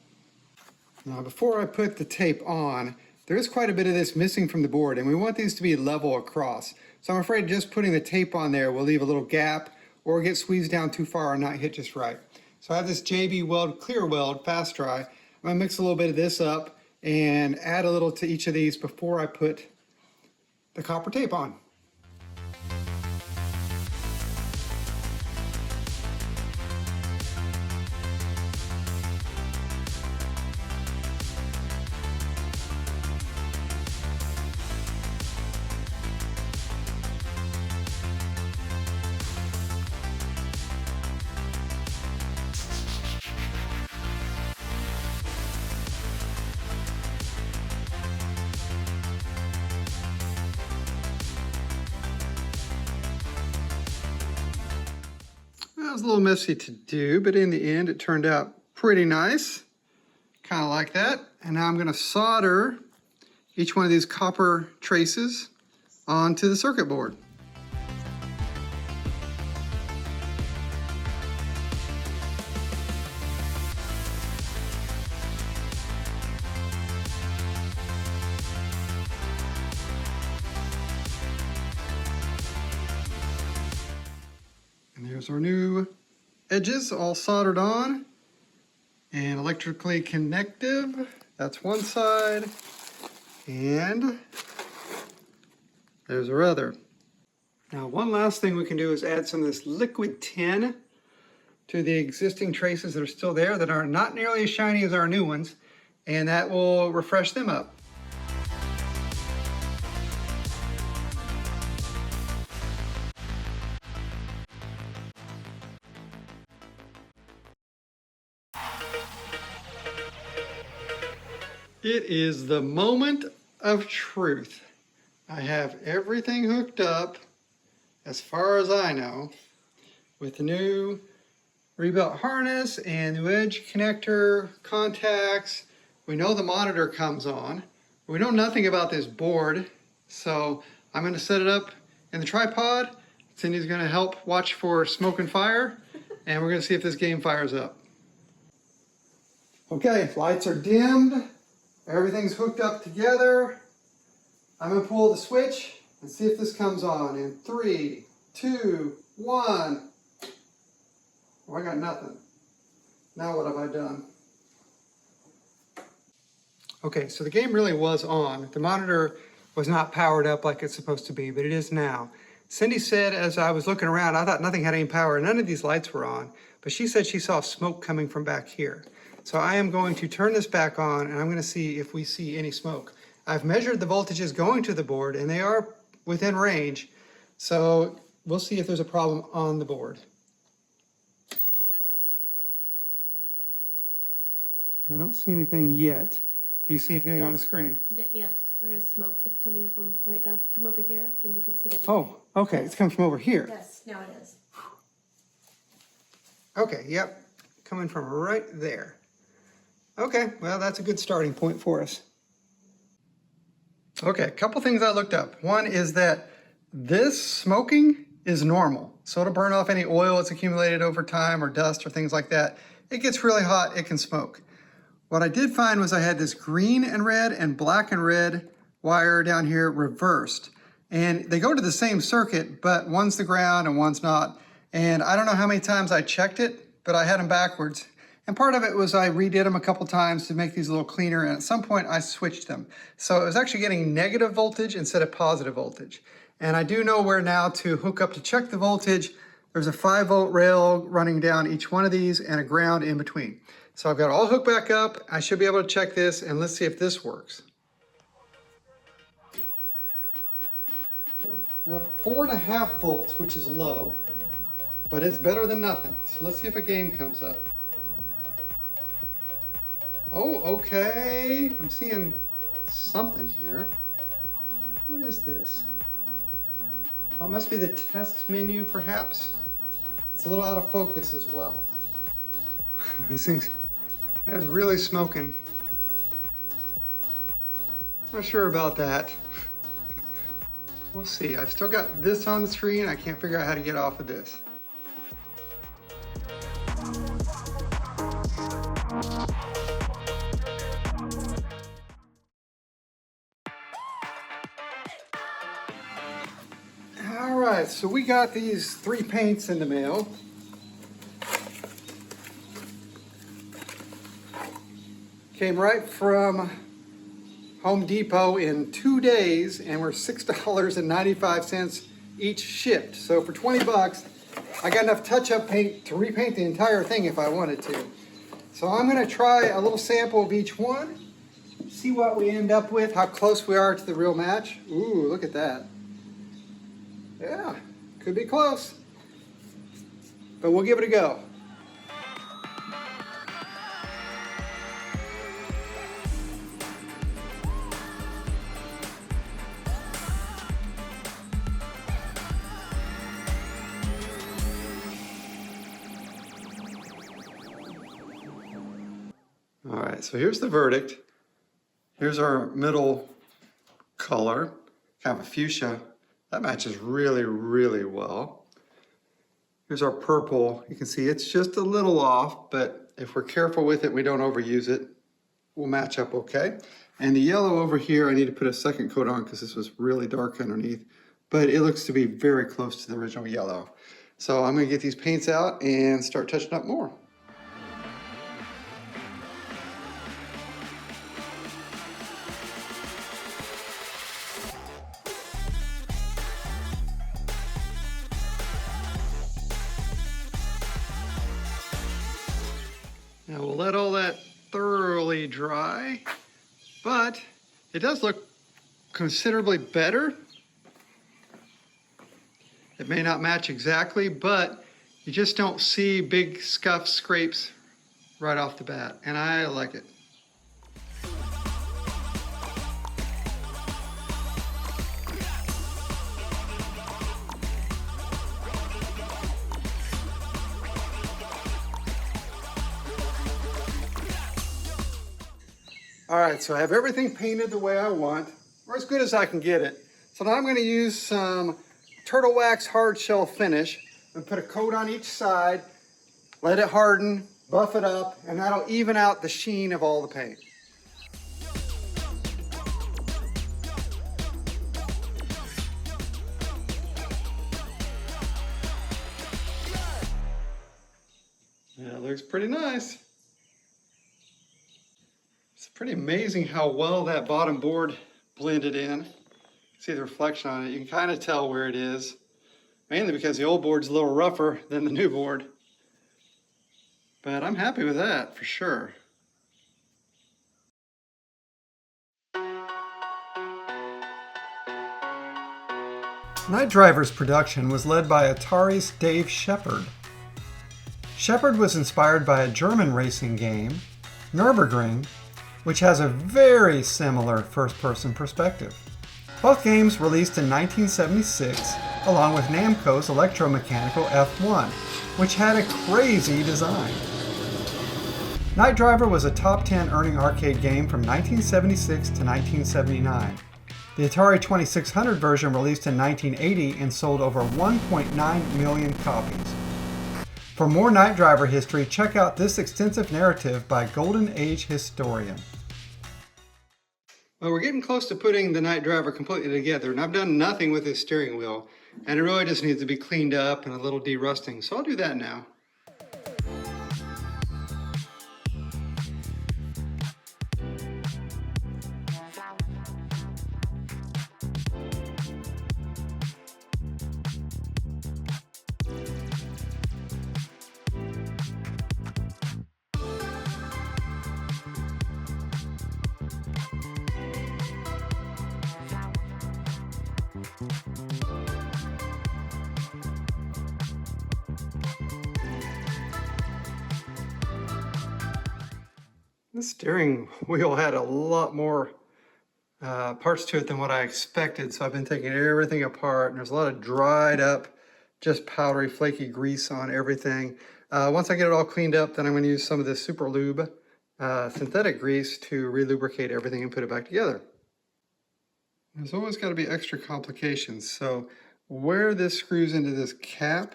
[SPEAKER 1] Now, before I put the tape on, there is quite a bit of this missing from the board, and we want these to be level across. So I'm afraid just putting the tape on there will leave a little gap or get squeezed down too far or not hit just right. So I have this JB Weld Clear Weld Fast Dry. I'm gonna mix a little bit of this up and add a little to each of these before I put the copper tape on. That was a little messy to do, but in the end it turned out pretty nice. Kind of like that. And now I'm going to solder each one of these copper traces onto the circuit board. There's our new edges all soldered on and electrically connective. That's one side, and there's our other. Now, one last thing we can do is add some of this liquid tin to the existing traces that are still there that are not nearly as shiny as our new ones, and that will refresh them up. It is the moment of truth. I have everything hooked up, as far as I know, with the new rebuilt harness and new edge connector contacts. We know the monitor comes on. We know nothing about this board, so I'm going to set it up in the tripod. Cindy's going to help watch for smoke and fire, and we're going to see if this game fires up. Okay, lights are dimmed. Everything's hooked up together. I'm going to pull the switch and see if this comes on in 3, 2, 1. Oh, I got nothing. Now what have I done? Okay, so the game really was on. The monitor was not powered up like it's supposed to be, but it is now. Cindy said as I was looking around, I thought nothing had any power. None of these lights were on, but she said she saw smoke coming from back here. So I am going to turn this back on and I'm going to see if we see any smoke. I've measured the voltages going to the board and they are within range. So we'll see if there's a problem on the board. I don't see anything yet. Do you see anything on the screen?
[SPEAKER 7] Yes, there is smoke. It's coming from right down. Come over here and you can see it.
[SPEAKER 1] Oh, okay. It's coming from over here.
[SPEAKER 7] Yes, now it is.
[SPEAKER 1] Okay, yep. Coming from right there. Okay, well, that's a good starting point for us. Okay, a couple things I looked up. One is that this smoking is normal. So it'll burn off any oil that's accumulated over time or dust or things like that. It gets really hot, it can smoke. What I did find was I had this green and red and black and red wire down here reversed. And they go to the same circuit, but one's the ground and one's not. And I don't know how many times I checked it, but I had them backwards. And part of it was I redid them a couple times to make these a little cleaner, and at some point I switched them. So it was actually getting negative voltage instead of positive voltage. And I do know where now to hook up to check the voltage. There's a 5-volt rail running down each one of these and a ground in between. So I've got it all hooked back up. I should be able to check this, and let's see if this works. We have 4.5 volts, which is low, but it's better than nothing. So let's see if a game comes up. Oh, okay. I'm seeing something here. What is this? Oh, it must be the test menu, perhaps. It's a little out of focus as well. This thing's that's really smoking. Not sure about that. We'll see. I've still got this on the screen. I can't figure out how to get off of this. All right, so we got these 3 paints in the mail. Came right from Home Depot in 2 days and were $6.95 each shipped. So for 20 bucks, I got enough touch-up paint to repaint the entire thing if I wanted to. So I'm gonna try a little sample of each one, see what we end up with, how close we are to the real match. Ooh, look at that. Yeah, could be close, but we'll give it a go. All right, so here's the verdict. Here's our middle color, kind of a fuchsia. That matches really, really well. Here's our purple. You can see it's just a little off, but if we're careful with it, we don't overuse it, we'll match up okay. And the yellow over here, I need to put a second coat on because this was really dark underneath, but it looks to be very close to the original yellow. So I'm gonna get these paints out and start touching up more. Now we'll let all that thoroughly dry, but it does look considerably better. It may not match exactly, but you just don't see big scuff scrapes right off the bat, and I like it. All right, so I have everything painted the way I want, or as good as I can get it. So now I'm going to use some turtle wax hard shell finish and put a coat on each side, let it harden, buff it up, and that'll even out the sheen of all the paint. Yeah, it looks pretty nice. It's pretty amazing how well that bottom board blended in. See the reflection on it. You can kind of tell where it is, mainly because the old board's a little rougher than the new board. But I'm happy with that for sure. Night Driver's production was led by Atari's Dave Shepard. Shepard was inspired by a German racing game, Nürburgring, which has a very similar first-person perspective. Both games released in 1976, along with Namco's electromechanical F1, which had a crazy design. Night Driver was a top 10 earning arcade game from 1976 to 1979. The Atari 2600 version released in 1980 and sold over 1.9 million copies. For more Night Driver history, check out this extensive narrative by Golden Age historian. Well, we're getting close to putting the Night Driver completely together, and I've done nothing with this steering wheel, and it really just needs to be cleaned up and a little de-rusting, so I'll do that now. The steering wheel had a lot more parts to it than what I expected, so I've been taking everything apart, and there's a lot of dried up, just powdery, flaky grease on everything. Once I get it all cleaned up, then I'm going to use some of this Super Lube synthetic grease to re-lubricate everything and put it back together. There's always got to be extra complications, so where this screws into this cap,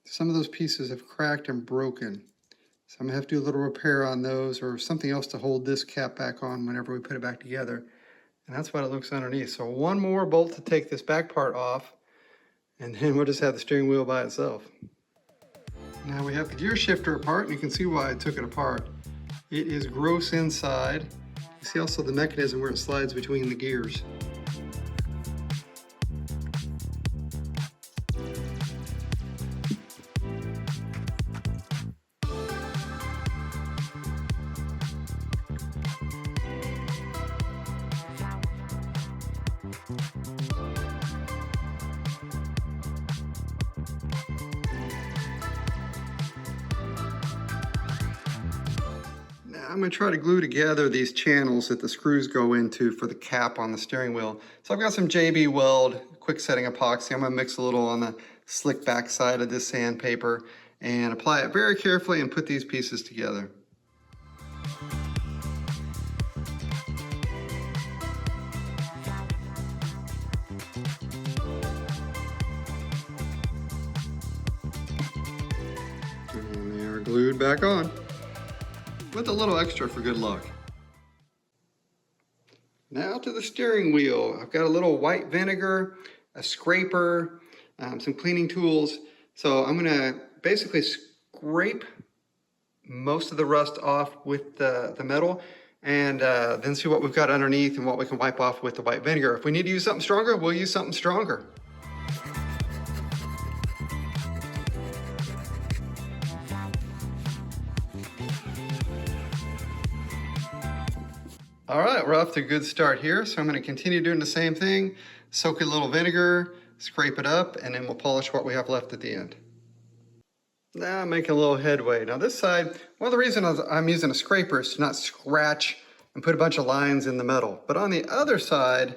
[SPEAKER 1] some of those pieces have cracked and broken. So I'm going to have to do a little repair on those or something else to hold this cap back on whenever we put it back together. And that's what it looks underneath. So one more bolt to take this back part off, and then we'll just have the steering wheel by itself. Now we have the gear shifter apart, and you can see why I took it apart. It is gross inside. You see also the mechanism where it slides between the gears. I'm going to try to glue together these channels that the screws go into for the cap on the steering wheel. So I've got some JB Weld quick setting epoxy. I'm going to mix a little on the slick back side of this sandpaper and apply it very carefully and put these pieces together. And they are glued back on, with a little extra for good luck. Now to the steering wheel. I've got a little white vinegar, a scraper, some cleaning tools. So I'm gonna basically scrape most of the rust off with the metal and then see what we've got underneath and what we can wipe off with the white vinegar. If we need to use something stronger, we'll use something stronger. All right, we're off to a good start here. So I'm going to continue doing the same thing, soak it in a little vinegar, scrape it up, and then we'll polish what we have left at the end. Now I'm making a little headway. Now this side, one of the reasons I'm using a scraper is to not scratch and put a bunch of lines in the metal. But on the other side,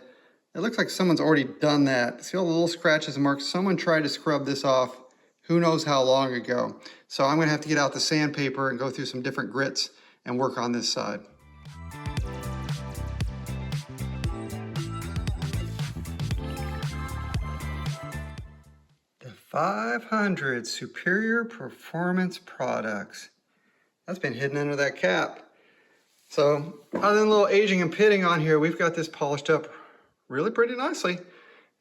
[SPEAKER 1] it looks like someone's already done that. See all the little scratches and marks? Someone tried to scrub this off who knows how long ago. So I'm going to have to get out the sandpaper and go through some different grits and work on this side. 500 superior performance products. That's been hidden under that cap. So other than a little aging and pitting on here, we've got this polished up really pretty nicely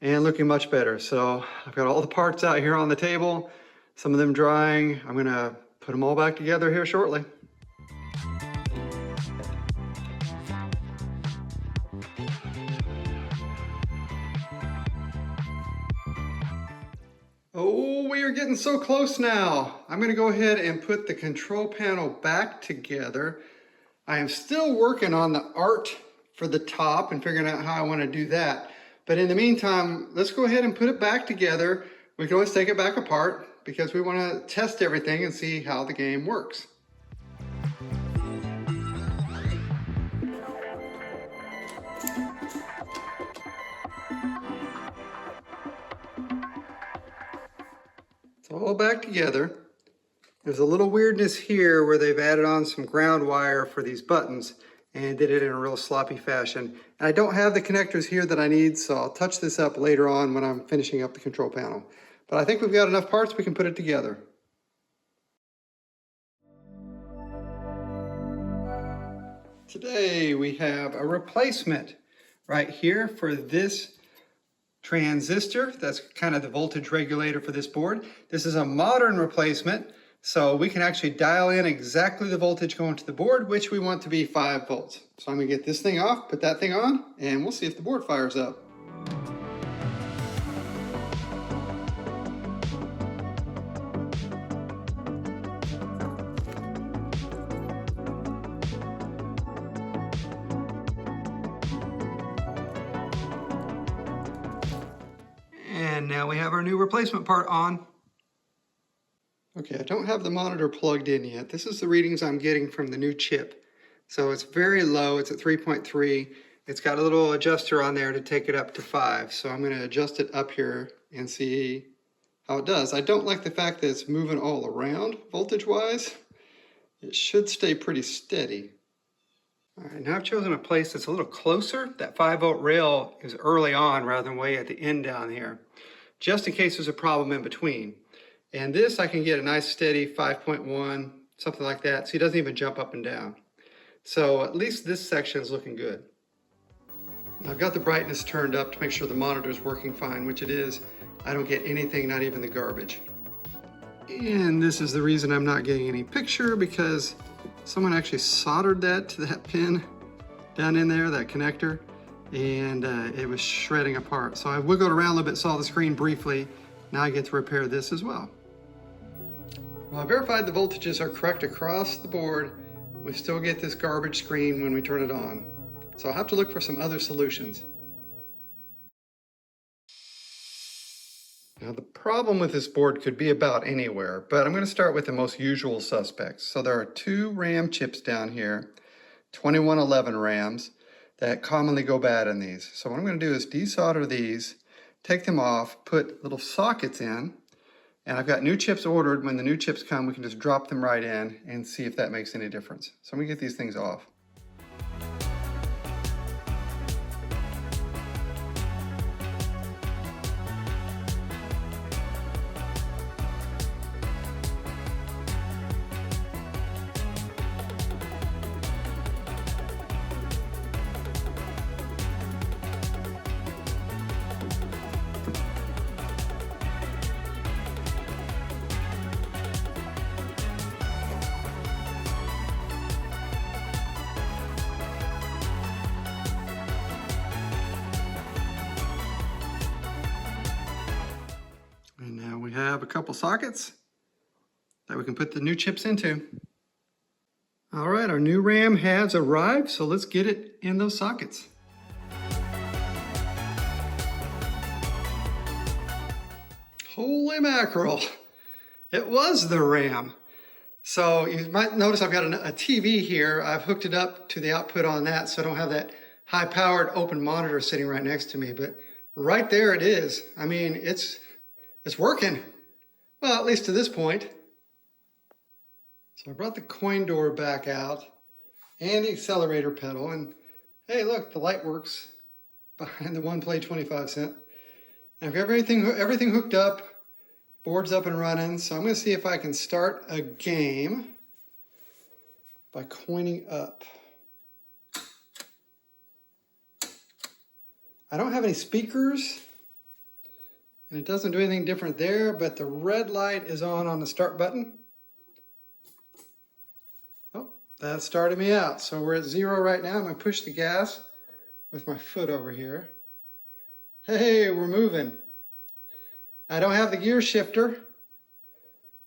[SPEAKER 1] and looking much better. So I've got all the parts out here on the table, some of them drying. I'm gonna put them all back together here shortly. Oh, we are getting so close now. I'm gonna go ahead and put the control panel back together. I am still working on the art for the top and figuring out how I wanna do that. But in the meantime, let's go ahead and put it back together. We can always take it back apart because we wanna test everything and see how the game works. All back together. There's a little weirdness here where they've added on some ground wire for these buttons and did it in a real sloppy fashion. And I don't have the connectors here that I need, so I'll touch this up later on when I'm finishing up the control panel. But I think we've got enough parts we can put it together. Today we have a replacement right here for this transistor. That's kind of the voltage regulator for this board. This is a modern replacement, so we can actually dial in exactly the voltage going to the board, which we want to be 5 volts. So I'm gonna get this thing off, put that thing on, and we'll see if the board fires up. And now we have our new replacement part on. Okay, I don't have the monitor plugged in yet. This is the readings I'm getting from the new chip. So it's very low, it's at 3.3. It's got a little adjuster on there to take it up to 5. So I'm gonna adjust it up here and see how it does. I don't like the fact that it's moving all around voltage-wise. It should stay pretty steady. All right, now I've chosen a place that's a little closer. That 5-volt rail is early on rather than way at the end down here, just in case there's a problem in between. And this I can get a nice steady 5.1, something like that, so it doesn't even jump up and down. So at least this section is looking good. Now I've got the brightness turned up to make sure the monitor is working fine, which it is. I don't get anything, not even the garbage. And this is the reason I'm not getting any picture, because someone actually soldered that to that pin down in there, that connector, and it was shredding apart. So I wiggled around a little bit, saw the screen briefly. Now I get to repair this as well. Well, I verified the voltages are correct across the board. We still get this garbage screen when we turn it on. So I'll have to look for some other solutions. Now the problem with this board could be about anywhere, but I'm going to start with the most usual suspects. So there are 2 RAM chips down here, 2111 RAMs, that commonly go bad in these. So what I'm going to do is desolder these, take them off, put little sockets in, and I've got new chips ordered. When the new chips come, we can just drop them right in and see if that makes any difference. So I'm going to get these things off. We have a couple sockets that we can put the new chips into. All right, our new RAM has arrived, so let's get it in those sockets. Holy mackerel, it was the RAM. So you might notice I've got a TV here. I've hooked it up to the output on that, so I don't have that high-powered open monitor sitting right next to me, but right there it is. I mean, it's working. Well, at least to this point. So I brought the coin door back out and the accelerator pedal, and hey, look, the light works behind the one play 25 cent. I've got everything hooked up. Board's up and running, so I'm going to see if I can start a game by coining up. I don't have any speakers, and it doesn't do anything different there, but the red light is on the start button. Oh, that started me out. So we're at 0 right now. I'm going to push the gas with my foot over here. Hey, we're moving. I don't have the gear shifter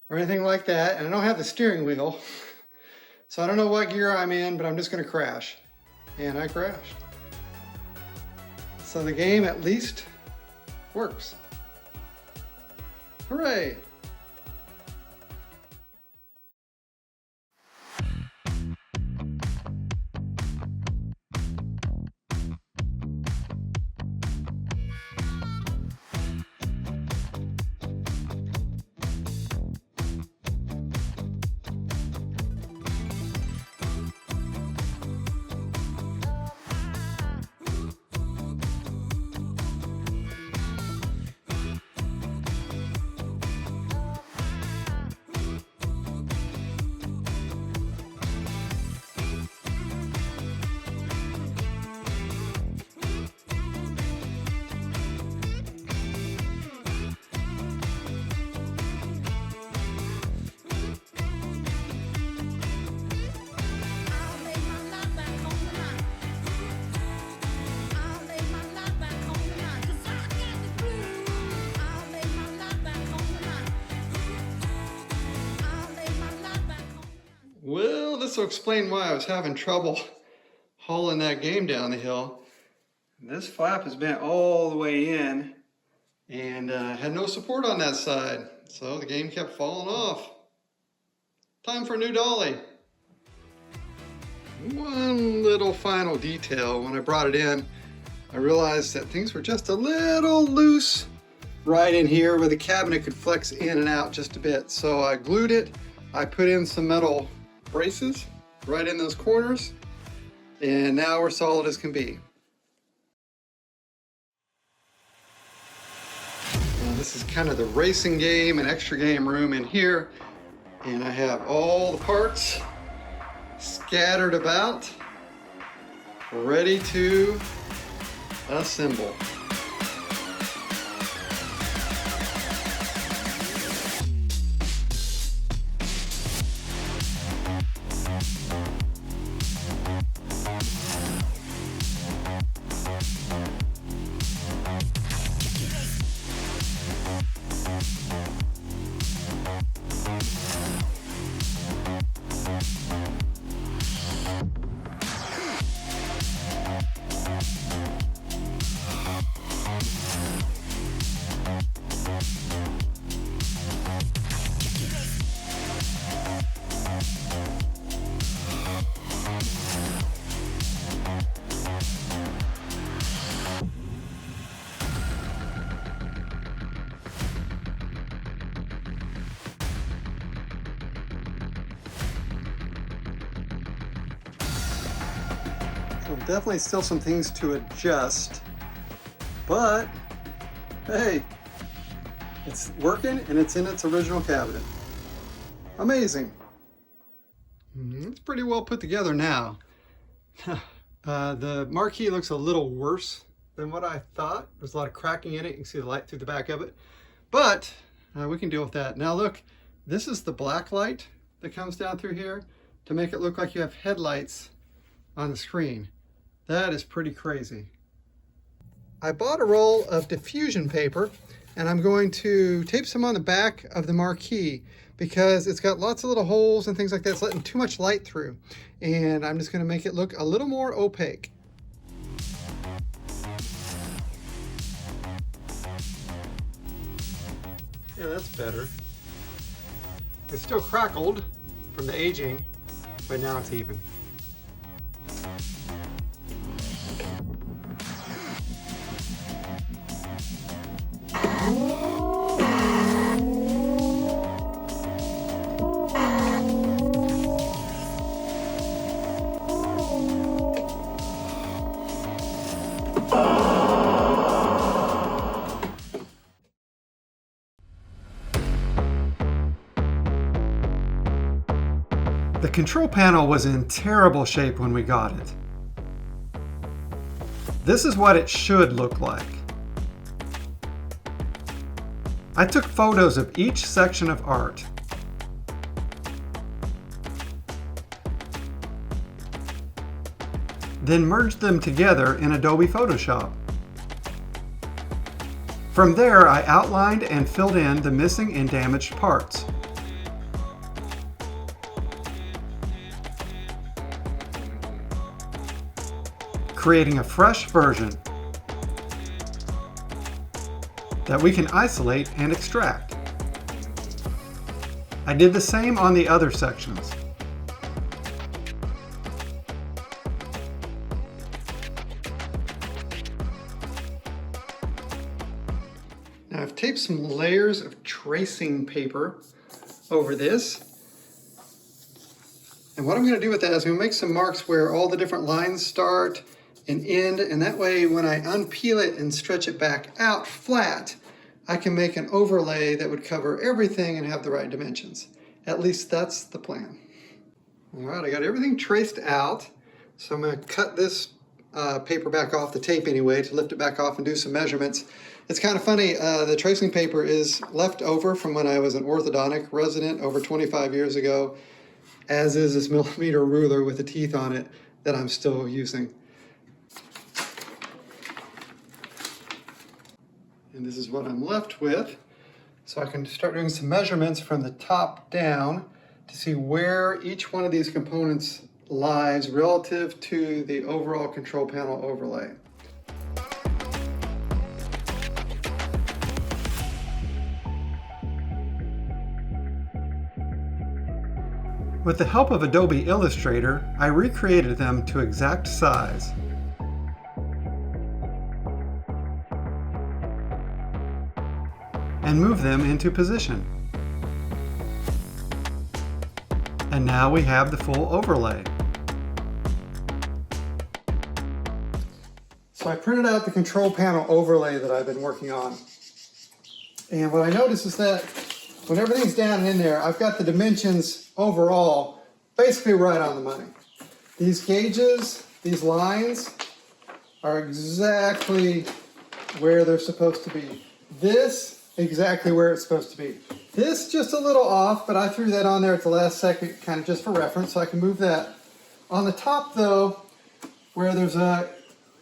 [SPEAKER 1] or anything like that, and I don't have the steering wheel. So I don't know what gear I'm in, but I'm just going to crash. And I crashed. So the game at least works. Hooray! Well, this will explain why I was having trouble hauling that game down the hill. This flap is bent all the way in and had no support on that side, so the game kept falling off. Time for a new dolly. One little final detail, when I brought it in, I realized that things were just a little loose right in here where the cabinet could flex in and out just a bit. So I glued it, I put in some metal braces right in those corners, and now we're solid as can be. Now this is kind of the racing game and extra game room in here, and I have all the parts scattered about, ready to assemble. So definitely still some things to adjust, but hey, it's working and it's in its original cabinet. Amazing. It's pretty well put together now. The marquee looks a little worse than what I thought. There's a lot of cracking in it. You can see the light through the back of it, but we can deal with that. Now look, this is the black light that comes down through here to make it look like you have headlights on the screen. That is pretty crazy. I bought a roll of diffusion paper, and I'm going to tape some on the back of the marquee because it's got lots of little holes and things like that. It's letting too much light through, and I'm just going to make it look a little more opaque. Yeah, that's better. It's still crackled from the aging, but now it's even. The control panel was in terrible shape when we got it. This is what it should look like. I took photos of each section of art. Then merged them together in Adobe Photoshop. From there, I outlined and filled in the missing and damaged parts. Creating a fresh version that we can isolate and extract. I did the same on the other sections. Now I've taped some layers of tracing paper over this. And what I'm going to do with that is I'm going to make some marks where all the different lines start and end, and that way when I unpeel it and stretch it back out flat, I can make an overlay that would cover everything and have the right dimensions. At least that's the plan. All right, I got everything traced out, so I'm going to cut this paper back off the tape anyway to lift it back off and do some measurements. It's kind of funny, the tracing paper is left over from when I was an orthodontic resident over 25 years ago, as is this millimeter ruler with the teeth on it that I'm still using. And this is what I'm left with. So I can start doing some measurements from the top down to see where each one of these components lies relative to the overall control panel overlay. With the help of Adobe Illustrator, I recreated them to exact size. And move them into position. And now we have the full overlay. So I printed out the control panel overlay that I've been working on. And what I noticed is that when everything's down in there, I've got the dimensions overall basically right on the money. These gauges, these lines, are exactly where they're supposed to be. This, exactly where it's supposed to be. This just a little off, but I threw that on there at the last second, kind of just for reference, so I can move that. On the top though, where there's a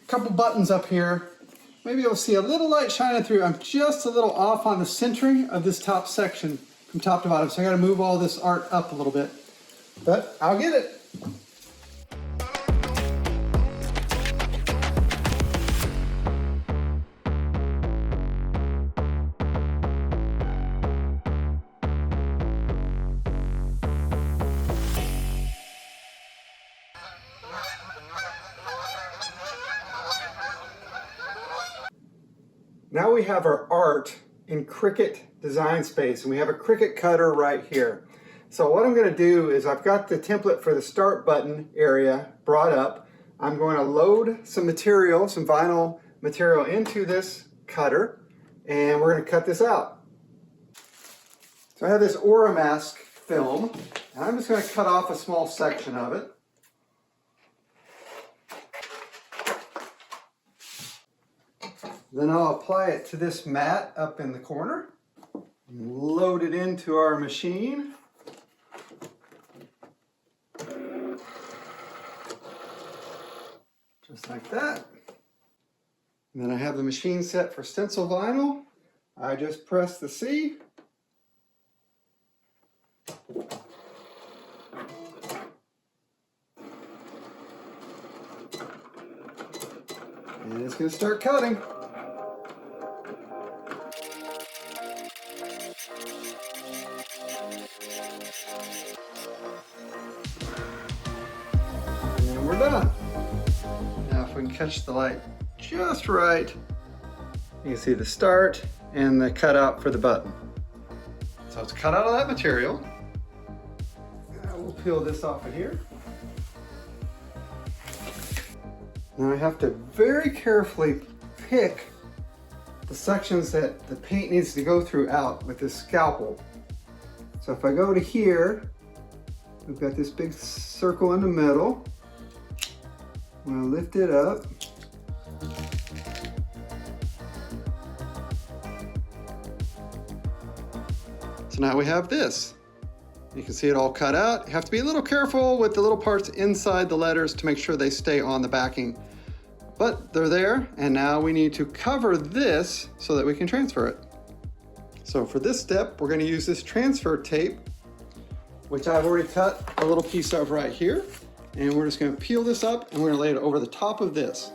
[SPEAKER 1] couple buttons up here, maybe you'll see a little light shining through. I'm just a little off on the centering of this top section from top to bottom, so I gotta move all this art up a little bit. But I'll get it. Now we have our art in Cricut design space, and we have a Cricut cutter right here. So what I'm going to do is I've got the template for the start button area brought up. I'm going to load some material, some vinyl material into this cutter, and we're going to cut this out. So I have this Aura Mask film, and I'm just going to cut off a small section of it. Then I'll apply it to this mat up in the corner, load it into our machine. Just like that. And then I have the machine set for stencil vinyl. I just press the C. And it's going to start cutting. And we're done. Now if we can catch the light just right, you can see the start and the cutout for the button. So it's cut out of that material. Now we'll peel this off of here. Now I have to very carefully pick the sections that the paint needs to go through out with this scalpel. So if I go to here We've got this big circle in the middle. I'm gonna lift it up. So now we have this. You can see it all cut out. You have to be a little careful with the little parts inside the letters to make sure they stay on the backing. But they're there, and now we need to cover this so that we can transfer it. So for this step, we're gonna use this transfer tape, which I've already cut a little piece of right here. And we're just gonna peel this up and we're gonna lay it over the top of this.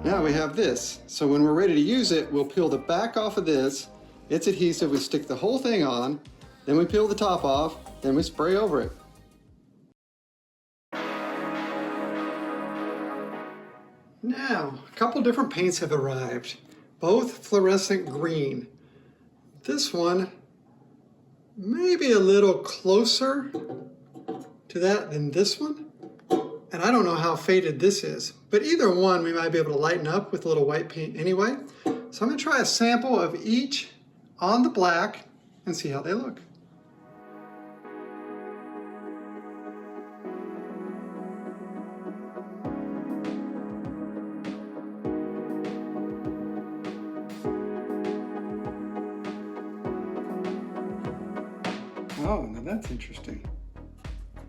[SPEAKER 1] Now we have this. So when we're ready to use it, we'll peel the back off of this. It's adhesive, we stick the whole thing on, then we peel the top off, then we spray over it. Now, a couple different paints have arrived, both fluorescent green. This one may be a little closer to that than this one. And I don't know how faded this is, but either one we might be able to lighten up with a little white paint anyway. So I'm gonna try a sample of each on the black and see how they look. Oh, now that's interesting.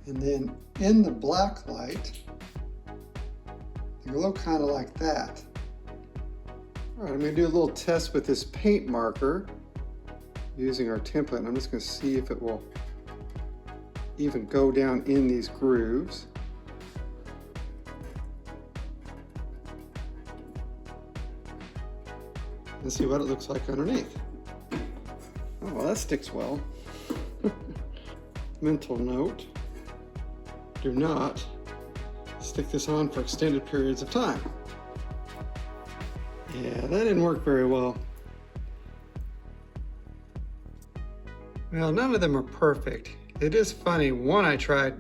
[SPEAKER 1] And then in the black light, they look kind of like that. All right, I'm gonna do a little test with this paint marker using our template. And I'm just gonna see if it will even go down in these grooves. Let's see what it looks like underneath. Oh, well, that sticks well. Mental note, do not stick this on for extended periods of time. Yeah, that didn't work very well. Well, none of them are perfect. It is funny, one I tried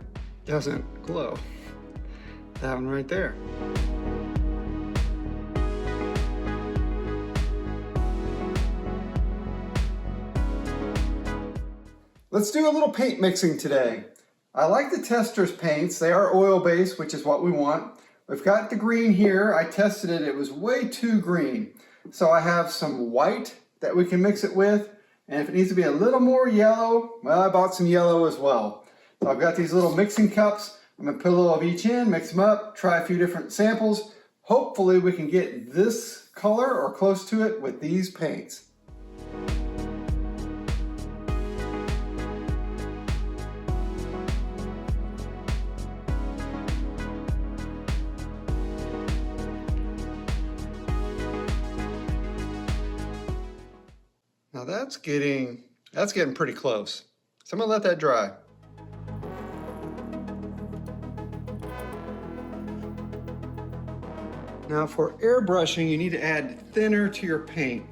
[SPEAKER 1] doesn't glow. That one right there. Let's do a little paint mixing today. I like the Tester's paints. They are oil-based, which is what we want. We've got the green here. I tested it. It was way too green. So I have some white that we can mix it with. And if it needs to be a little more yellow, well, I bought some yellow as well. So I've got these little mixing cups. I'm gonna put a little of each in, mix them up, try a few different samples. Hopefully we can get this color or close to it with these paints. Now that's getting pretty close. So I'm gonna let that dry. Now for airbrushing, you need to add thinner to your paint.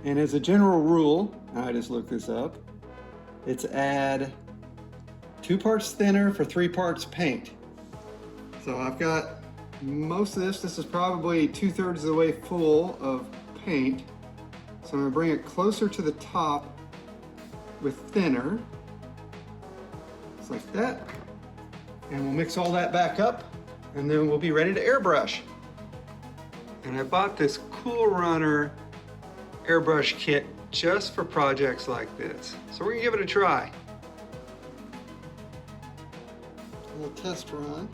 [SPEAKER 1] And as a general rule, I just looked this up, it's add 2 parts thinner for 3 parts paint. So I've got most of this. This is probably 2/3 of the way full of paint. So I'm gonna bring it closer to the top with thinner, just like that. And we'll mix all that back up and then we'll be ready to airbrush. And I bought this Cool Runner airbrush kit just for projects like this. So we're gonna give it a try. A little test run.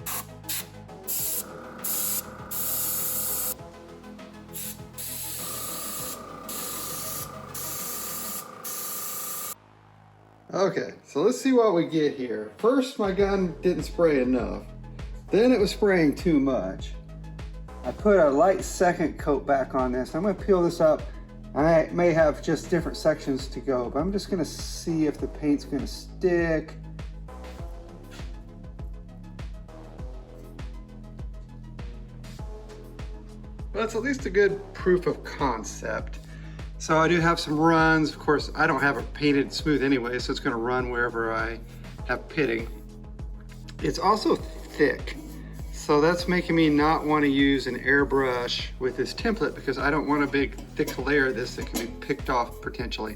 [SPEAKER 1] Okay, so let's see what we get here. First, my gun didn't spray enough. Then it was spraying too much. I put a light second coat back on this. I'm gonna peel this up. I may have just different sections to go, but I'm just gonna see if the paint's gonna stick. That's at least a good proof of concept. So I do have some runs. Of course, I don't have it painted smooth anyway, so it's gonna run wherever I have pitting. It's also thick. So that's making me not want to use an airbrush with this template because I don't want a big thick layer of this that can be picked off potentially.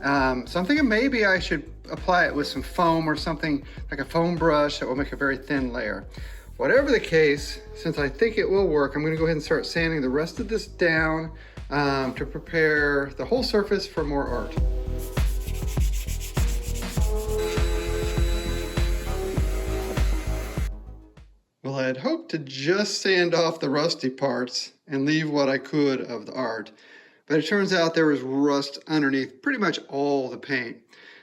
[SPEAKER 1] So I'm thinking maybe I should apply it with some foam or something like a foam brush that will make a very thin layer. Whatever the case, since I think it will work, I'm going to go ahead and start sanding the rest of this down to prepare the whole surface for more art. Well, I had hoped to just sand off the rusty parts and leave what I could of the art, but it turns out there was rust underneath pretty much all the paint.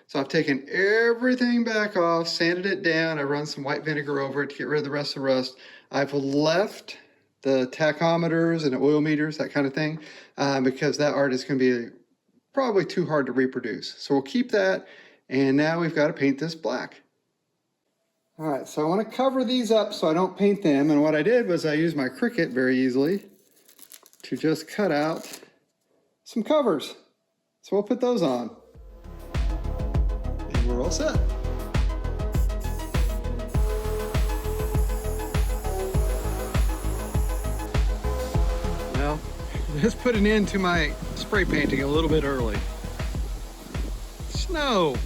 [SPEAKER 1] So I've taken everything back off, sanded it down, I run some white vinegar over it to get rid of the rest of the rust. I've left the tachometers and the oil meters, that kind of thing, because that art is going to be probably too hard to reproduce. So we'll keep that, and now we've got to paint this black. All right, so I want to cover these up so I don't paint them, and what I did was I used my Cricut very easily to just cut out some covers. So we'll put those on. And we're all set. Well, let's put an end to my spray painting a little bit early. Snow.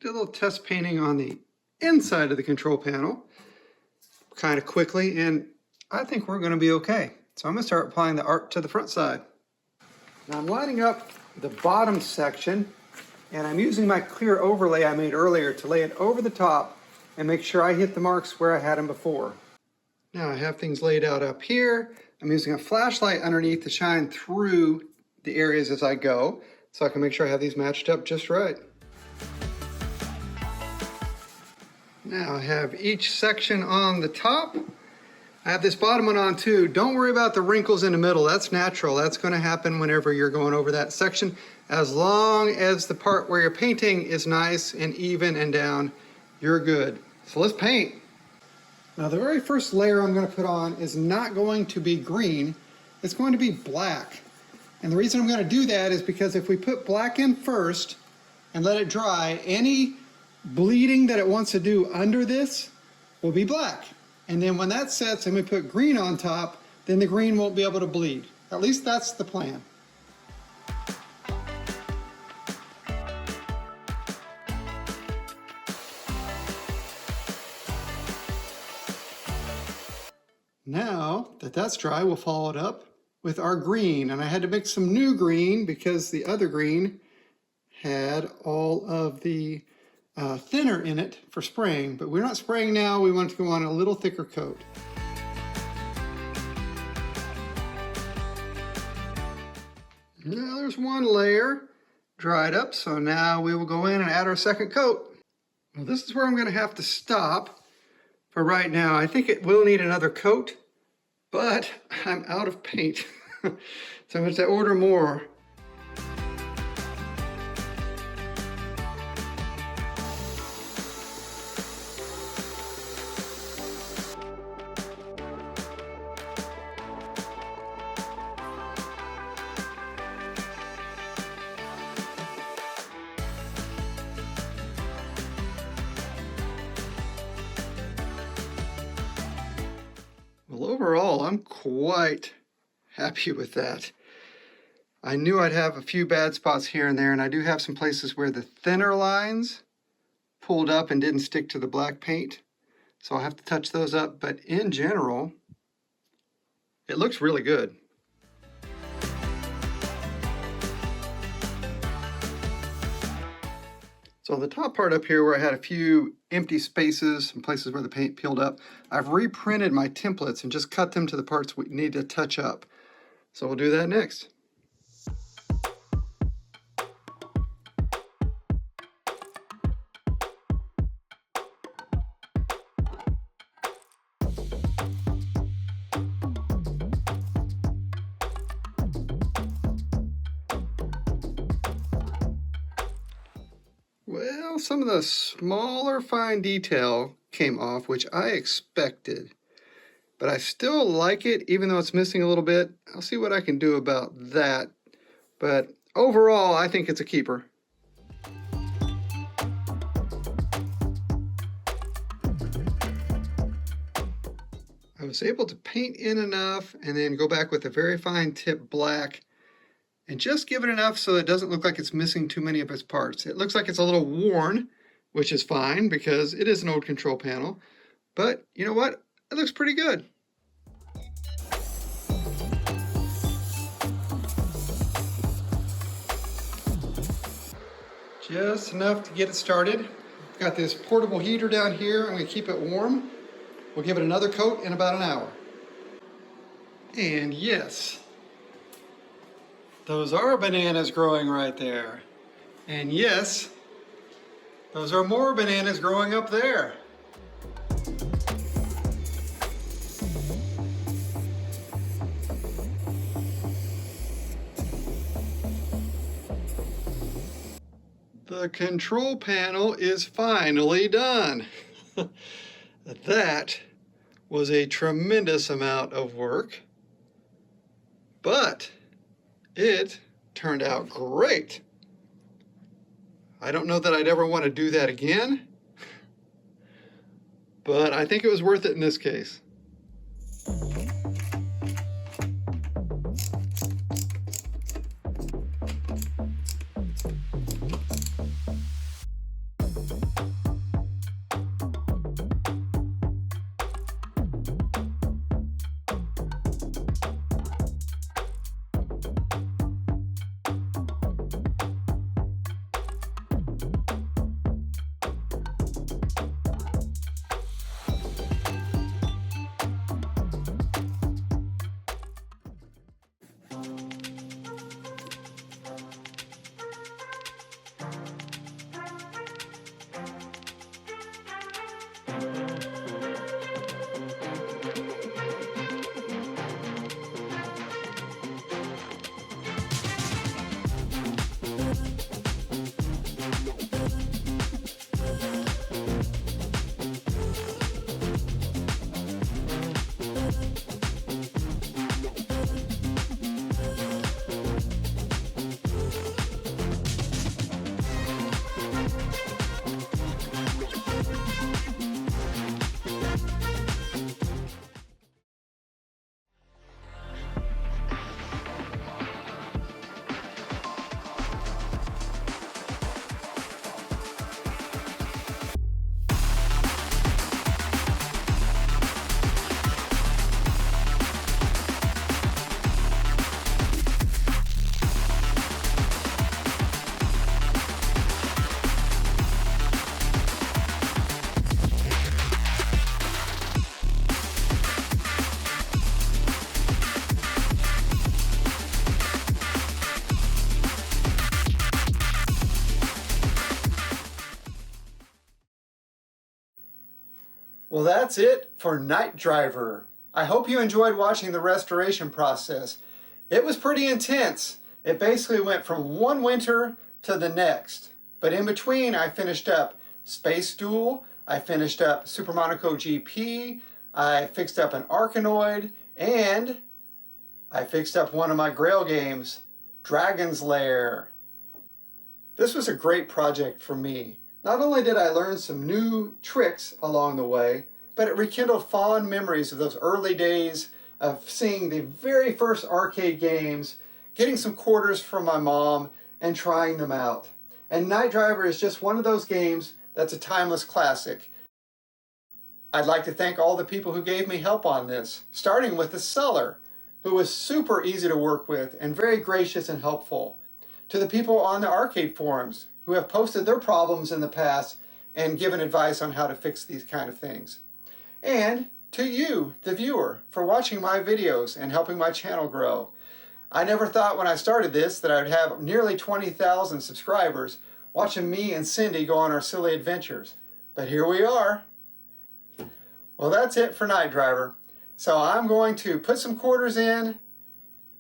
[SPEAKER 1] Did a little test painting on the inside of the control panel kind of quickly, and I think we're going to be okay. So I'm going to start applying the art to the front side. Now I'm lining up the bottom section, and I'm using my clear overlay I made earlier to lay it over the top and make sure I hit the marks where I had them before. Now I have things laid out up here. I'm using a flashlight underneath to shine through the areas as I go, so I can make sure I have these matched up just right. Now I have each section on the top. I have this bottom one on too. Don't worry about the wrinkles in the middle. That's natural. That's going to happen whenever you're going over that section. As long as the part where you're painting is nice and even and down, you're good. So let's paint. Now the very first layer I'm going to put on is not going to be green. It's going to be black. And the reason I'm going to do that is because if we put black in first and let it dry, any bleeding that it wants to do under this will be black. And then when that sets and we put green on top, then the green won't be able to bleed. At least that's the plan. Now that that's dry, we'll follow it up with our green. And I had to mix some new green because the other green had all of the thinner in it for spraying, but we're not spraying now. We want it to go on a little thicker coat. Now there's one layer dried up, so now we will go in and add our second coat. Well, this is where I'm going to have to stop for right now. I think it will need another coat, but I'm out of paint. So I'm going to order more. Well, overall, I'm quite happy with that. I knew I'd have a few bad spots here and there, and I do have some places where the thinner lines pulled up and didn't stick to the black paint. So I'll have to touch those up, but in general, it looks really good. So the top part up here where I had a few empty spaces, some places where the paint peeled up, I've reprinted my templates and just cut them to the parts we need to touch up. So we'll do that next. Well, some of the smaller fine detail came off, which I expected. But I still like it, even though it's missing a little bit. I'll see what I can do about that. But overall, I think it's a keeper. I was able to paint in enough and then go back with a very fine tip black and just give it enough so it doesn't look like it's missing too many of its parts. It looks like it's a little worn, which is fine because it is an old control panel. But you know what? It looks pretty good. Just enough to get it started. Got this portable heater down here. I'm going to keep it warm. We'll give it another coat in about an hour. And yes, those are bananas growing right there. And yes, those are more bananas growing up there. The control panel is finally done. That was a tremendous amount of work, but it turned out great. I don't know that I'd ever want to do that again, but I think it was worth it in this case. Well, that's it for Night Driver. I hope you enjoyed watching the restoration process. It was pretty intense. It basically went from one winter to the next. But in between, I finished up Space Duel, I finished up Super Monaco GP, I fixed up an Arkanoid, and I fixed up one of my Grail games, Dragon's Lair. This was a great project for me. Not only did I learn some new tricks along the way, but it rekindled fond memories of those early days of seeing the very first arcade games, getting some quarters from my mom, and trying them out. And Night Driver is just one of those games that's a timeless classic. I'd like to thank all the people who gave me help on this, starting with the seller, who was super easy to work with and very gracious and helpful, to the people on the arcade forums who have posted their problems in the past and given advice on how to fix these kind of things. And to you, the viewer, for watching my videos and helping my channel grow. I never thought when I started this that I would have nearly 20,000 subscribers watching me and Cindy go on our silly adventures. But here we are. Well, that's it for Night Driver. So I'm going to put some quarters in,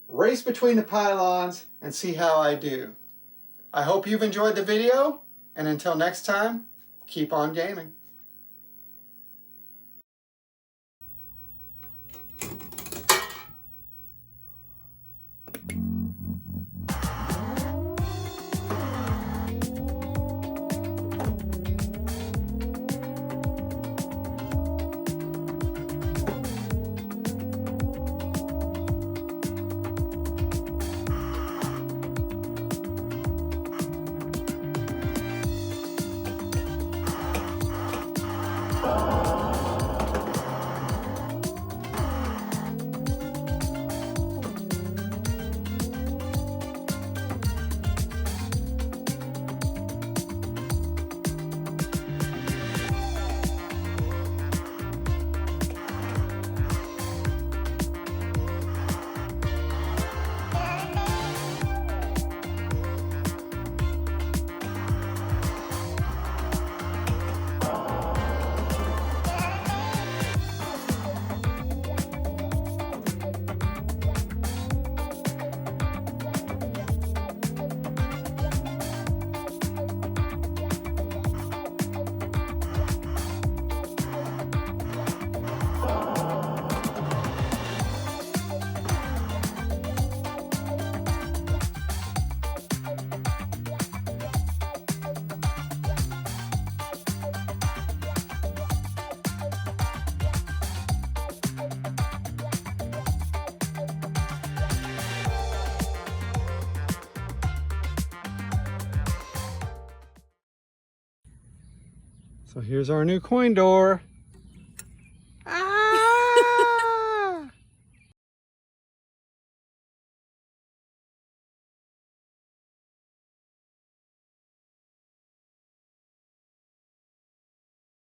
[SPEAKER 1] race between the pylons, and see how I do. I hope you've enjoyed the video, And until next time, keep on gaming. So here's our new coin door.